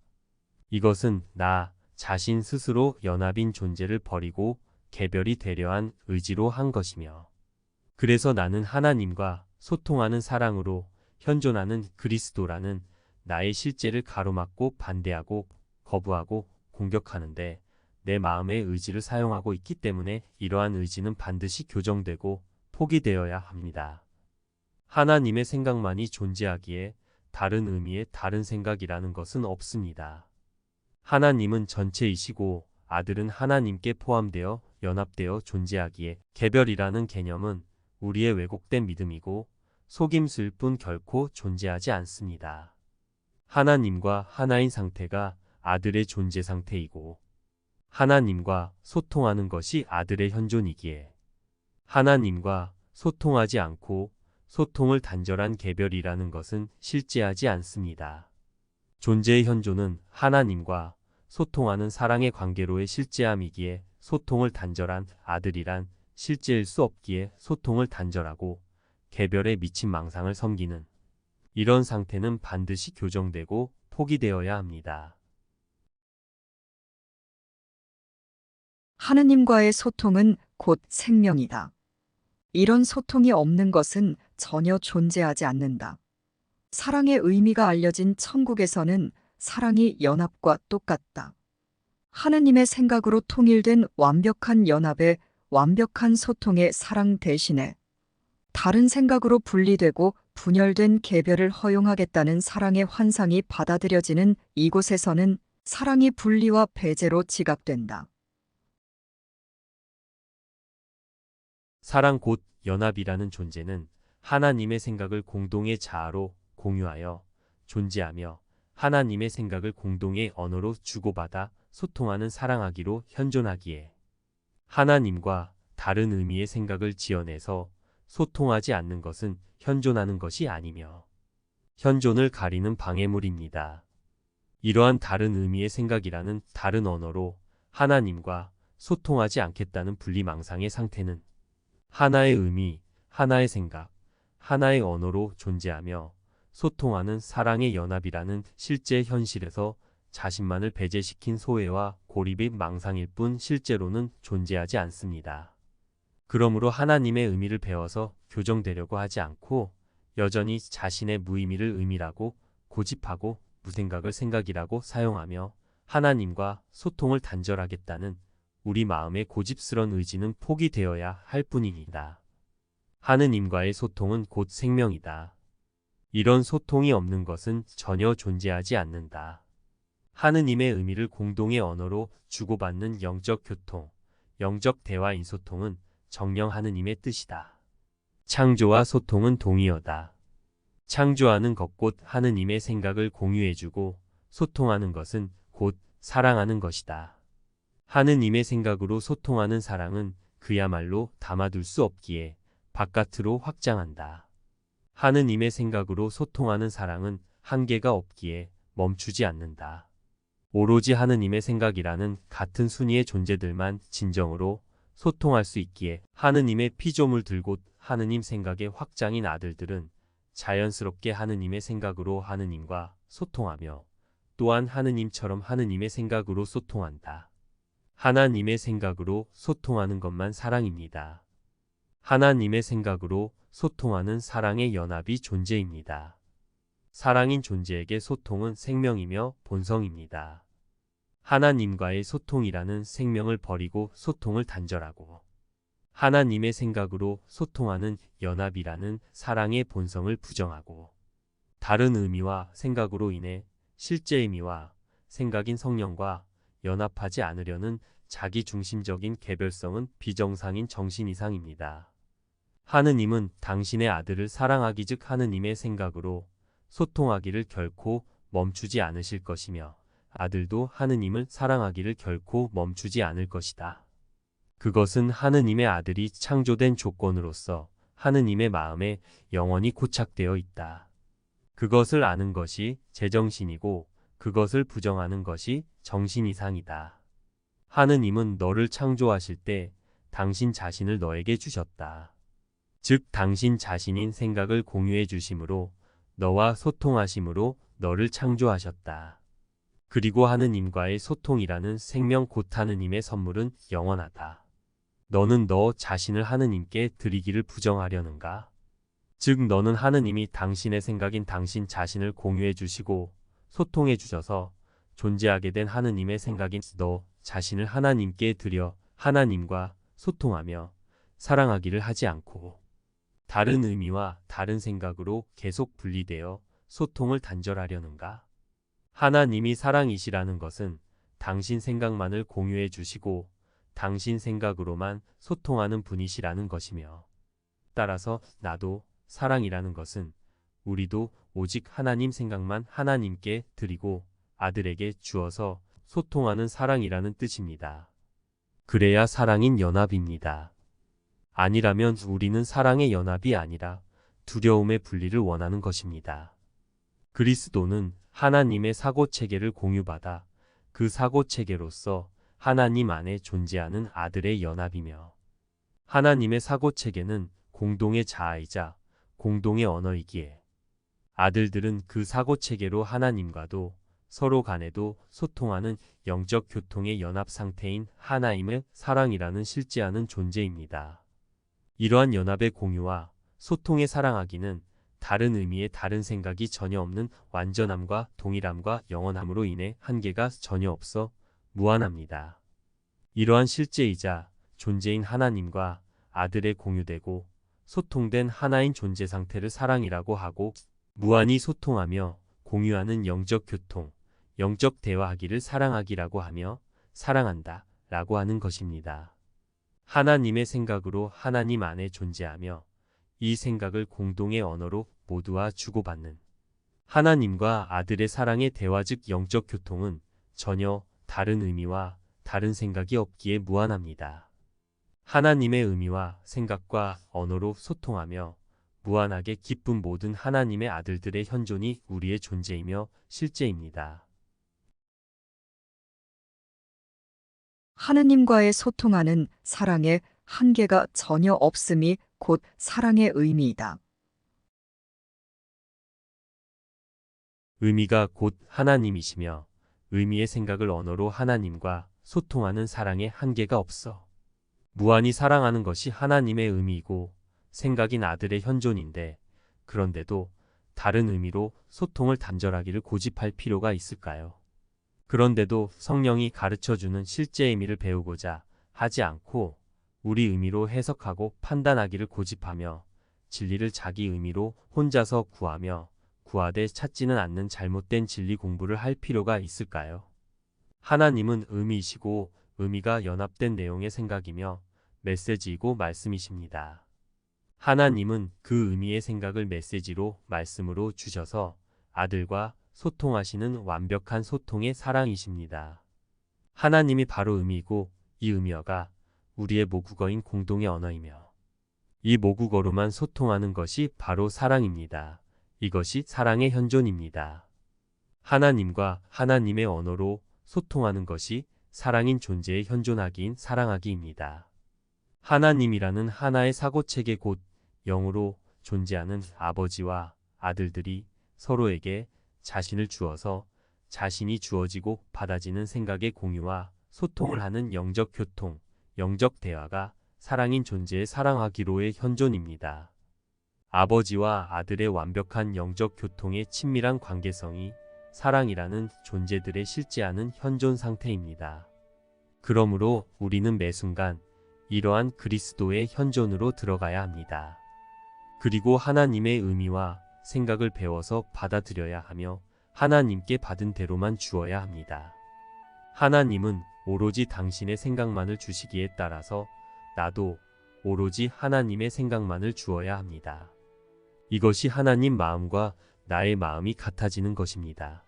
이것은 나 자신 스스로 연합인 존재를 버리고 개별이 되려한 의지로 한 것이며 그래서 나는 하나님과 소통하는 사랑으로 현존하는 그리스도라는 나의 실제를 가로막고 반대하고 거부하고 공격하는데 내 마음의 의지를 사용하고 있기 때문에 이러한 의지는 반드시 교정되고 포기되어야 합니다. 하나님의 생각만이 존재하기에 다른 의미의 다른 생각이라는 것은 없습니다. 하나님은 전체이시고 아들은 하나님께 포함되어 연합되어 존재하기에 개별이라는 개념은 우리의 왜곡된 믿음이고 속임수일 뿐 결코 존재하지 않습니다. 하나님과 하나인 상태가 아들의 존재 상태이고 하나님과 소통하는 것이 아들의 현존이기에 하나님과 소통하지 않고 소통을 단절한 개별이라는 것은 실제하지 않습니다. 존재의 현존은 하나님과 소통하는 사랑의 관계로의 실제함이기에 소통을 단절한 아들이란 실제일 수 없기에 소통을 단절하고 개별에 미친 망상을 섬기는 이런 상태는 반드시 교정되고 포기되어야 합니다.
하느님과의 소통은 곧 생명이다. 이런 소통이 없는 것은 전혀 존재하지 않는다. 사랑의 의미가 알려진 천국에서는 사랑이 연합과 똑같다. 하느님의 생각으로 통일된 완벽한 연합의 완벽한 소통의 사랑 대신에 다른 생각으로 분리되고 분열된 개별을 허용하겠다는 사랑의 환상이 받아들여지는 이곳에서는 사랑이 분리와 배제로 지각된다.
사랑 곧 연합이라는 존재는 하나님의 생각을 공동의 자아로 공유하여 존재하며 하나님의 생각을 공동의 언어로 주고받아 소통하는 사랑하기로 현존하기에 하나님과 다른 의미의 생각을 지어내서 소통하지 않는 것은 현존하는 것이 아니며 현존을 가리는 방해물입니다. 이러한 다른 의미의 생각이라는 다른 언어로 하나님과 소통하지 않겠다는 분리망상의 상태는 하나의 의미, 하나의 생각, 하나의 언어로 존재하며 소통하는 사랑의 연합이라는 실제 현실에서 자신만을 배제시킨 소외와 고립의 망상일 뿐 실제로는 존재하지 않습니다. 그러므로 하나님의 의미를 배워서 교정되려고 하지 않고 여전히 자신의 무의미를 의미라고 고집하고 무생각을 생각이라고 사용하며 하나님과 소통을 단절하겠다는 우리 마음의 고집스런 의지는 포기되어야 할 뿐입니다. 하느님과의 소통은 곧 생명이다. 이런 소통이 없는 것은 전혀 존재하지 않는다. 하느님의 의미를 공동의 언어로 주고받는 영적 교통, 영적 대화인 소통은 정령 하느님의 뜻이다. 창조와 소통은 동의어다. 창조하는 것 곧 하느님의 생각을 공유해주고 소통하는 것은 곧 사랑하는 것이다. 하느님의 생각으로 소통하는 사랑은 그야말로 담아둘 수 없기에 바깥으로 확장한다. 하느님의 생각으로 소통하는 사랑은 한계가 없기에 멈추지 않는다. 오로지 하느님의 생각이라는 같은 순위의 존재들만 진정으로 소통할 수 있기에 하느님의 피조물 들곧 하느님 생각의 확장인 아들들은 자연스럽게 하느님의 생각으로 하느님과 소통하며 또한 하느님처럼 하느님의 생각으로 소통한다. 하나님의 생각으로 소통하는 것만 사랑입니다. 하나님의 생각으로 소통하는 사랑의 연합이 존재입니다. 사랑인 존재에게 소통은 생명이며 본성입니다. 하나님과의 소통이라는 생명을 버리고 소통을 단절하고 하나님의 생각으로 소통하는 연합이라는 사랑의 본성을 부정하고 다른 의미와 생각으로 인해 실제 의미와 생각인 성령과 연합하지 않으려는 자기중심적인 개별성은 비정상인 정신 이상입니다. 하느님은 당신의 아들을 사랑하기 즉 하느님의 생각으로 소통하기를 결코 멈추지 않으실 것이며 아들도 하느님을 사랑하기를 결코 멈추지 않을 것이다. 그것은 하느님의 아들이 창조된 조건으로서 하느님의 마음에 영원히 고착되어 있다. 그것을 아는 것이 제정신이고 그것을 부정하는 것이 정신 이상이다. 하느님은 너를 창조하실 때 당신 자신을 너에게 주셨다. 즉 당신 자신인 생각을 공유해 주심으로 너와 소통하심으로 너를 창조하셨다. 그리고 하느님과의 소통이라는 생명 곧 하느님의 선물은 영원하다. 너는 너 자신을 하느님께 드리기를 부정하려는가? 즉 너는 하느님이 당신의 생각인 당신 자신을 공유해 주시고 소통해 주셔서 존재하게 된 하느님의 생각인 너 자신을 하나님께 드려 하나님과 소통하며 사랑하기를 하지 않고 다른 의미와 다른 생각으로 계속 분리되어 소통을 단절하려는가? 하나님이 사랑이시라는 것은 당신 생각만을 공유해 주시고 당신 생각으로만 소통하는 분이시라는 것이며 따라서 나도 사랑이라는 것은 우리도 오직 하나님 생각만 하나님께 드리고 아들에게 주어서 소통하는 사랑이라는 뜻입니다. 그래야 사랑인 연합입니다. 아니라면 우리는 사랑의 연합이 아니라 두려움의 분리를 원하는 것입니다. 그리스도는 하나님의 사고체계를 공유받아 그 사고체계로서 하나님 안에 존재하는 아들의 연합이며 하나님의 사고체계는 공동의 자아이자 공동의 언어이기에 아들들은 그 사고체계로 하나님과도 서로 간에도 소통하는 영적 교통의 연합 상태인 하나임의 사랑이라는 실제하는 존재입니다. 이러한 연합의 공유와 소통의 사랑하기는 다른 의미의 다른 생각이 전혀 없는 완전함과 동일함과 영원함으로 인해 한계가 전혀 없어 무한합니다. 이러한 실제이자 존재인 하나님과 아들의 공유되고 소통된 하나인 존재 상태를 사랑이라고 하고, 무한히 소통하며 공유하는 영적 교통, 영적 대화하기를 사랑하기라고 하며 사랑한다 라고 하는 것입니다. 하나님의 생각으로 하나님 안에 존재하며 이 생각을 공동의 언어로 모두와 주고받는 하나님과 아들의 사랑의 대화 즉 영적 교통은 전혀 다른 의미와 다른 생각이 없기에 무한합니다. 하나님의 의미와 생각과 언어로 소통하며 무한하게 기쁜 모든 하나님의 아들들의 현존이 우리의 존재이며 실제입니다.
하느님과의 소통하는 사랑에 한계가 전혀 없음이 곧 사랑의 의미이다.
의미가 곧 하나님이시며 의미의 생각을 언어로 하나님과 소통하는 사랑에 한계가 없어. 무한히 사랑하는 것이 하나님의 의미이고 생각인 아들의 현존인데 그런데도 다른 의미로 소통을 단절하기를 고집할 필요가 있을까요? 그런데도 성령이 가르쳐주는 실제 의미를 배우고자 하지 않고 우리 의미로 해석하고 판단하기를 고집하며 진리를 자기 의미로 혼자서 구하며 구하되 찾지는 않는 잘못된 진리 공부를 할 필요가 있을까요? 하나님은 의미이시고 의미가 연합된 내용의 생각이며 메시지이고 말씀이십니다. 하나님은 그 의미의 생각을 메시지로 말씀으로 주셔서 아들과 소통하시는 완벽한 소통의 사랑이십니다. 하나님이 바로 의미이고 이 의미어가 우리의 모국어인 공동의 언어이며 이 모국어로만 소통하는 것이 바로 사랑입니다. 이것이 사랑의 현존입니다. 하나님과 하나님의 언어로 소통하는 것이 사랑인 존재의 현존하기인 사랑하기입니다. 하나님이라는 하나의 사고체계 곧 영으로 존재하는 아버지와 아들들이 서로에게 자신을 주어서 자신이 주어지고 받아지는 생각의 공유와 소통을 하는 영적 교통, 영적 대화가 사랑인 존재의 사랑하기로의 현존입니다. 아버지와 아들의 완벽한 영적 교통의 친밀한 관계성이 사랑이라는 존재들의 실제하는 현존 상태입니다. 그러므로 우리는 매 순간 이러한 그리스도의 현존으로 들어가야 합니다. 그리고 하나님의 의미와 생각을 배워서 받아들여야 하며 하나님께 받은 대로만 주어야 합니다. 하나님은 오로지 당신의 생각만을 주시기에 따라서 나도 오로지 하나님의 생각만을 주어야 합니다. 이것이 하나님 마음과 나의 마음이 같아지는 것입니다.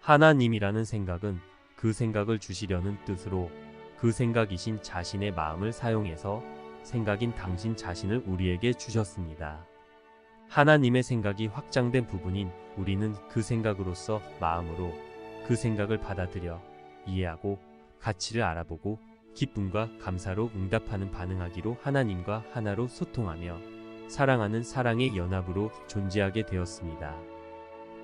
하나님이라는 생각은 그 생각을 주시려는 뜻으로 그 생각이신 자신의 마음을 사용해서 생각인 당신 자신을 우리에게 주셨습니다. 하나님의 생각이 확장된 부분인 우리는 그 생각으로서 마음으로 그 생각을 받아들여 이해하고 가치를 알아보고 기쁨과 감사로 응답하는 반응하기로 하나님과 하나로 소통하며 사랑하는 사랑의 연합으로 존재하게 되었습니다.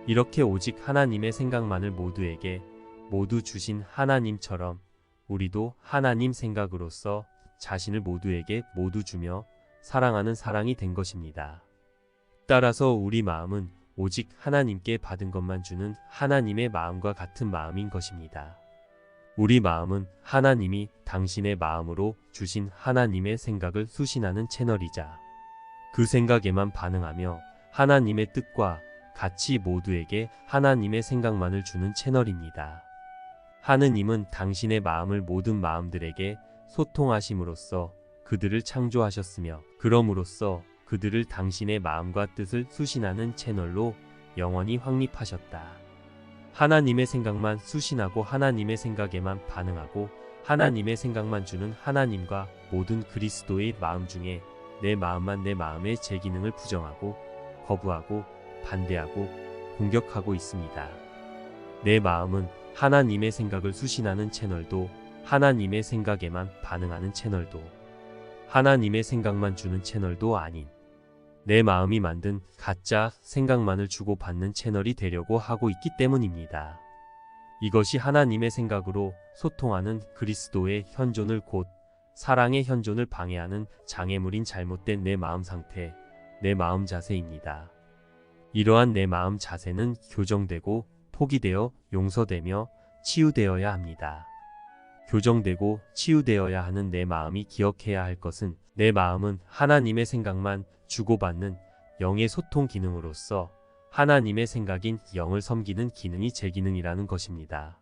이렇게 오직 하나님의 생각만을 모두에게 모두 주신 하나님처럼 우리도 하나님 생각으로서 자신을 모두에게 모두 주며 사랑하는 사랑이 된 것입니다. 따라서 우리 마음은 오직 하나님께 받은 것만 주는 하나님의 마음과 같은 마음인 것입니다. 우리 마음은 하나님이 당신의 마음으로 주신 하나님의 생각을 수신하는 채널이자 그 생각에만 반응하며 하나님의 뜻과 가치 모두에게 하나님의 생각만을 주는 채널입니다. 하느님은 당신의 마음을 모든 마음들에게 소통하심으로써 그들을 창조하셨으며 그럼으로써 그들을 당신의 마음과 뜻을 수신하는 채널로 영원히 확립하셨다. 하나님의 생각만 수신하고 하나님의 생각에만 반응하고 하나님의 생각만 주는 하나님과 모든 그리스도의 마음 중에 내 마음만 내 마음의 제 기능을 부정하고 거부하고 반대하고 공격하고 있습니다. 내 마음은 하나님의 생각을 수신하는 채널도 하나님의 생각에만 반응하는 채널도 하나님의 생각만 주는 채널도 아닌 내 마음이 만든 가짜 생각만을 주고받는 채널이 되려고 하고 있기 때문입니다. 이것이 하나님의 생각으로 소통하는 그리스도의 현존을 곧 사랑의 현존을 방해하는 장애물인 잘못된 내 마음 상태, 내 마음 자세입니다. 이러한 내 마음 자세는 교정되고 포기되어 용서되며 치유되어야 합니다. 교정되고 치유되어야 하는 내 마음이 기억해야 할 것은 내 마음은 하나님의 생각만 주고받는 영의 소통 기능으로서 하나님의 생각인 영을 섬기는 기능이 제 기능이라는 것입니다.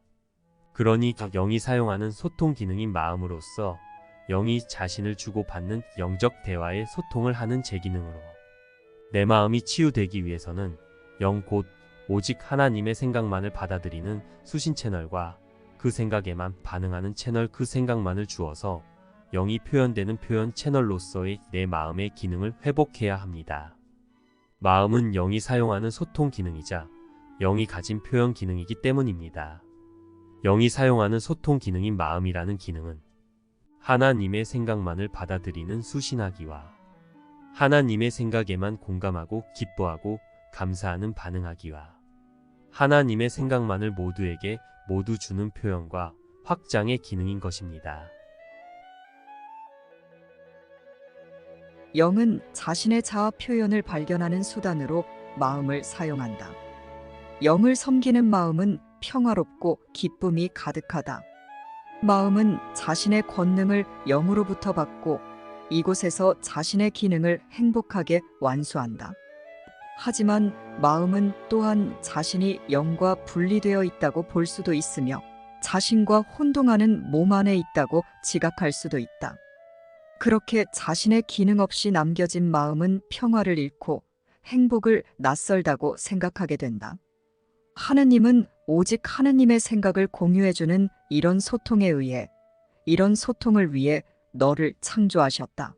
그러니 영이 사용하는 소통 기능인 마음으로서 영이 자신을 주고받는 영적 대화의 소통을 하는 제 기능으로 내 마음이 치유되기 위해서는 영 곧 오직 하나님의 생각만을 받아들이는 수신 채널과 그 생각에만 반응하는 채널 그 생각만을 주어서 영이 표현되는 표현 채널로서의 내 마음의 기능을 회복해야 합니다. 마음은 영이 사용하는 소통 기능이자 영이 가진 표현 기능이기 때문입니다. 영이 사용하는 소통 기능인 마음이라는 기능은 하나님의 생각만을 받아들이는 수신하기와 하나님의 생각에만 공감하고 기뻐하고 감사하는 반응하기와 하나님의 생각만을 모두에게 모두 주는 표현과 확장의 기능인 것입니다.
영은 자신의 자아 표현을 발견하는 수단으로 마음을 사용한다. 영을 섬기는 마음은 평화롭고 기쁨이 가득하다. 마음은 자신의 권능을 영으로부터 받고 이곳에서 자신의 기능을 행복하게 완수한다. 하지만 마음은 또한 자신이 영과 분리되어 있다고 볼 수도 있으며 자신과 혼동하는 몸 안에 있다고 지각할 수도 있다. 그렇게 자신의 기능 없이 남겨진 마음은 평화를 잃고 행복을 낯설다고 생각하게 된다. 하느님은 오직 하느님의 생각을 공유해주는 이런 소통을 위해 너를 창조하셨다.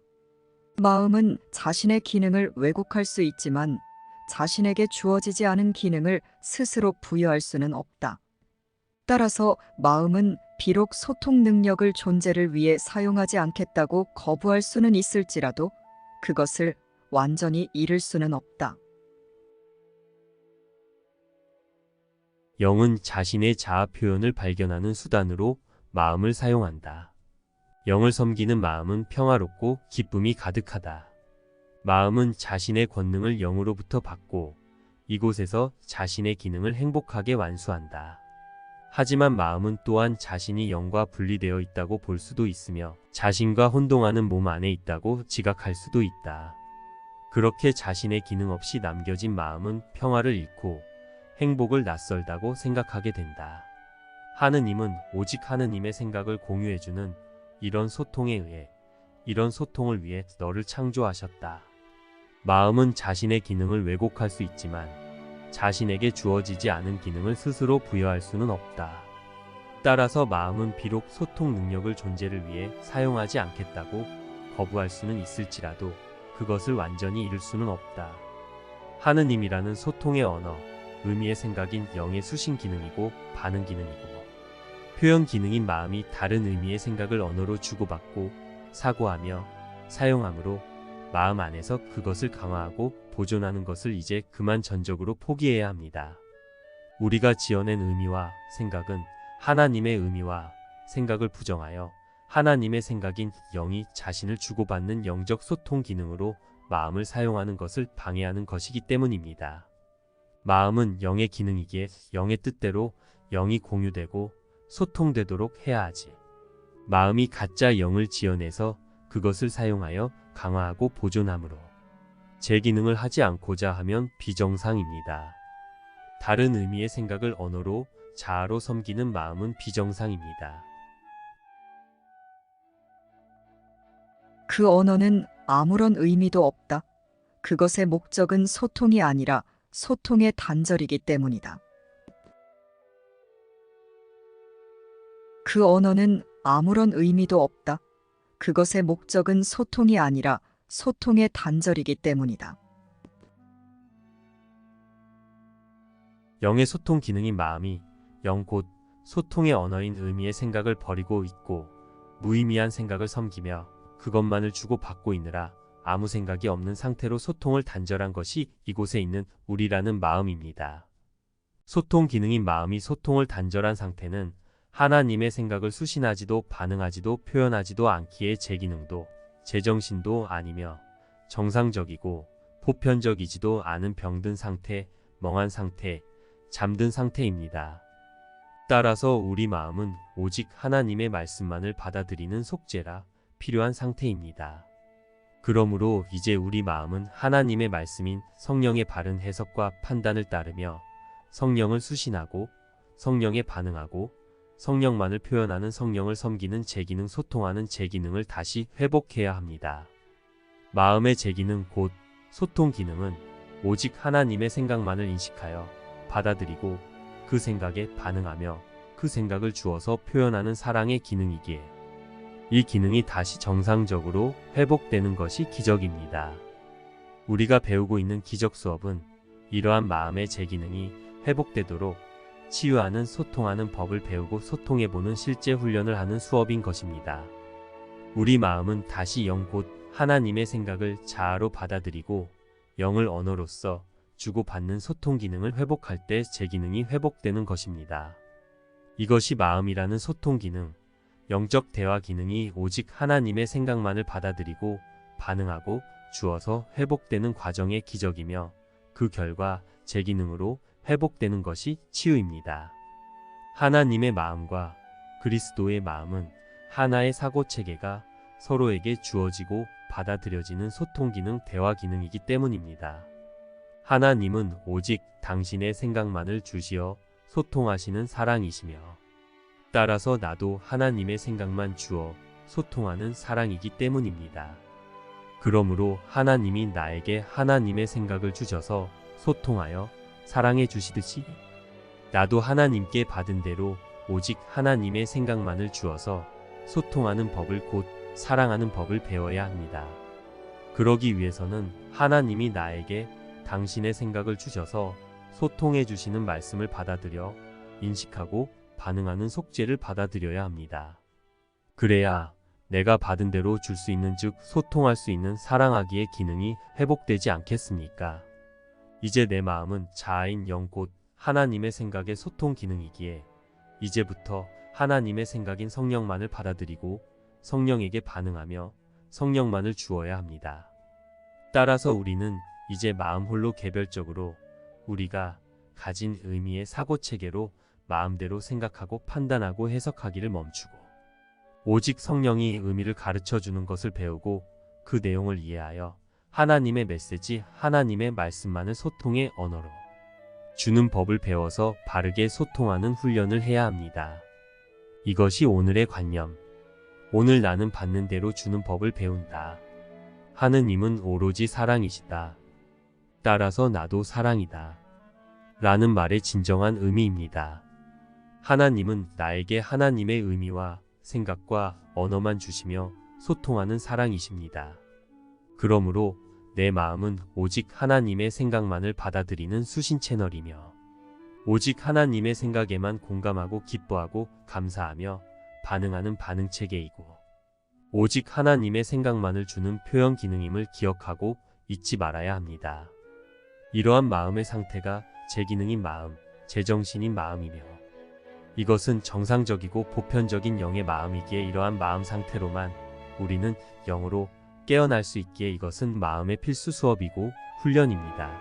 마음은 자신의 기능을 왜곡할 수 있지만 자신에게 주어지지 않은 기능을 스스로 부여할 수는 없다. 따라서 마음은 비록 소통 능력을 존재를 위해 사용하지 않겠다고 거부할 수는 있을지라도 그것을 완전히 잃을 수는 없다.
영은 자신의 자아 표현을 발견하는 수단으로 마음을 사용한다. 영을 섬기는 마음은 평화롭고 기쁨이 가득하다. 마음은 자신의 권능을 영으로부터 받고 이곳에서 자신의 기능을 행복하게 완수한다. 하지만 마음은 또한 자신이 영과 분리되어 있다고 볼 수도 있으며 자신과 혼동하는 몸 안에 있다고 지각할 수도 있다. 그렇게 자신의 기능 없이 남겨진 마음은 평화를 잃고 행복을 낯설다고 생각하게 된다. 하느님은 오직 하느님의 생각을 공유해주는 이런 소통을 위해 너를 창조하셨다. 마음은 자신의 기능을 왜곡할 수 있지만 자신에게 주어지지 않은 기능을 스스로 부여할 수는 없다. 따라서 마음은 비록 소통 능력을 존재를 위해 사용하지 않겠다고 거부할 수는 있을지라도 그것을 완전히 잃을 수는 없다. 하느님이라는 소통의 언어, 의미의 생각인 영의 수신 기능이고 반응 기능이고 표현 기능인 마음이 다른 의미의 생각을 언어로 주고받고 사고하며 사용함으로 마음 안에서 그것을 강화하고 보존하는 것을 이제 그만 전적으로 포기해야 합니다. 우리가 지어낸 의미와 생각은 하나님의 의미와 생각을 부정하여 하나님의 생각인 영이 자신을 주고받는 영적 소통 기능으로 마음을 사용하는 것을 방해하는 것이기 때문입니다. 마음은 영의 기능이기에 영의 뜻대로 영이 공유되고 소통되도록 해야 하지. 마음이 가짜 영을 지어내서 그것을 사용하여 강화하고 보존함으로 제 기능을 하지 않고자 하면 비정상입니다. 다른 의미의 생각을 언어로 자아로 섬기는 마음은 비정상입니다.
그 언어는 아무런 의미도 없다. 그것의 목적은 소통이 아니라 소통의 단절이기 때문이다. 그 언어는 아무런 의미도 없다. 그것의 목적은 소통이 아니라 소통의 단절이기 때문이다.
영의 소통 기능인 마음이 영 곧 소통의 언어인 의미의 생각을 버리고 있고 무의미한 생각을 섬기며 그것만을 주고받고 있느라 아무 생각이 없는 상태로 소통을 단절한 것이 이곳에 있는 우리라는 마음입니다. 소통 기능인 마음이 소통을 단절한 상태는 하나님의 생각을 수신하지도 반응하지도 표현하지도 않기에 제 기능도 제정신도 아니며 정상적이고 보편적이지도 않은 병든 상태, 멍한 상태, 잠든 상태입니다. 따라서 우리 마음은 오직 하나님의 말씀만을 받아들이는 속죄라 필요한 상태입니다. 그러므로 이제 우리 마음은 하나님의 말씀인 성령의 바른 해석과 판단을 따르며 성령을 수신하고 성령에 반응하고 성령만을 표현하는 성령을 섬기는 제기능 소통하는 제기능을 다시 회복해야 합니다. 마음의 제기능 곧 소통 기능은 오직 하나님의 생각만을 인식하여 받아들이고 그 생각에 반응하며 그 생각을 주어서 표현하는 사랑의 기능이기에 이 기능이 다시 정상적으로 회복되는 것이 기적입니다. 우리가 배우고 있는 기적 수업은 이러한 마음의 제기능이 회복되도록 치유하는 소통하는 법을 배우고 소통해보는 실제 훈련을 하는 수업인 것입니다. 우리 마음은 다시 영 곧 하나님의 생각을 자아로 받아들이고 영을 언어로서 주고받는 소통 기능을 회복할 때 제기능이 회복되는 것입니다. 이것이 마음이라는 소통 기능, 영적 대화 기능이 오직 하나님의 생각만을 받아들이고 반응하고 주어서 회복되는 과정의 기적이며 그 결과 제기능으로 회복되는 것이 치유입니다. 하나님의 마음과 그리스도의 마음은 하나의 사고체계가 서로에게 주어지고 받아들여지는 소통 기능, 대화 기능이기 때문입니다. 하나님은 오직 당신의 생각만을 주시어 소통하시는 사랑이시며 따라서 나도 하나님의 생각만 주어 소통하는 사랑이기 때문입니다. 그러므로 하나님이 나에게 하나님의 생각을 주셔서 소통하여 사랑해 주시듯이 나도 하나님께 받은 대로 오직 하나님의 생각만을 주어서 소통하는 법을 곧 사랑하는 법을 배워야 합니다. 그러기 위해서는 하나님이 나에게 당신의 생각을 주셔서 소통해 주시는 말씀을 받아들여 인식하고 반응하는 속죄를 받아들여야 합니다. 그래야 내가 받은 대로 줄 수 있는 즉 소통할 수 있는 사랑하기의 기능이 회복되지 않겠습니까? 이제 내 마음은 자아인 영 곧 하나님의 생각의 소통 기능이기에 이제부터 하나님의 생각인 성령만을 받아들이고 성령에게 반응하며 성령만을 주어야 합니다. 따라서 우리는 이제 마음 홀로 개별적으로 우리가 가진 의미의 사고체계로 마음대로 생각하고 판단하고 해석하기를 멈추고 오직 성령이 의미를 가르쳐주는 것을 배우고 그 내용을 이해하여 하나님의 메시지, 하나님의 말씀만을 소통의 언어로 주는 법을 배워서 바르게 소통하는 훈련을 해야 합니다. 이것이 오늘의 관념. 오늘 나는 받는 대로 주는 법을 배운다. 하느님은 오로지 사랑이시다. 따라서 나도 사랑이다. 라는 말의 진정한 의미입니다. 하나님은 나에게 하나님의 의미와 생각과 언어만 주시며 소통하는 사랑이십니다. 그러므로 내 마음은 오직 하나님의 생각만을 받아들이는 수신 채널이며 오직 하나님의 생각에만 공감하고 기뻐하고 감사하며 반응하는 반응 체계이고 오직 하나님의 생각만을 주는 표현 기능임을 기억하고 잊지 말아야 합니다. 이러한 마음의 상태가 제기능인 마음, 제정신인 마음이며 이것은 정상적이고 보편적인 영의 마음이기에 이러한 마음 상태로만 우리는 영으로 깨어날 수 있기에 이것은 마음의 필수 수업이고 훈련입니다.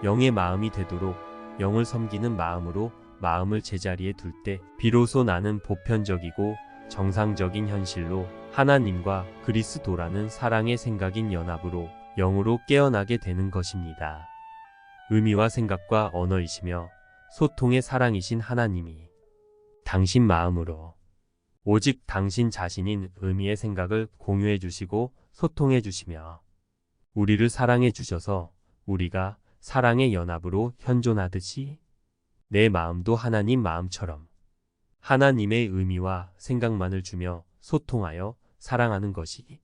영의 마음이 되도록 영을 섬기는 마음으로 마음을 제자리에 둘 때 비로소 나는 보편적이고 정상적인 현실로 하나님과 그리스도라는 사랑의 생각인 연합으로 영으로 깨어나게 되는 것입니다. 의미와 생각과 언어이시며 소통의 사랑이신 하나님이 당신 마음으로 오직 당신 자신인 의미의 생각을 공유해 주시고 소통해 주시며 우리를 사랑해 주셔서 우리가 사랑의 연합으로 현존하듯이 내 마음도 하나님 마음처럼 하나님의 의미와 생각만을 주며 소통하여 사랑하는 것이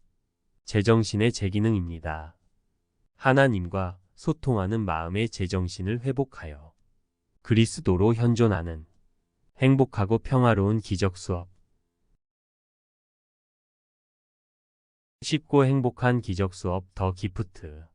제정신의 제기능입니다. 하나님과 소통하는 마음의 제정신을 회복하여 그리스도로 현존하는 행복하고 평화로운 기적 수업. 쉽고 행복한 기적 수업 더 기프트.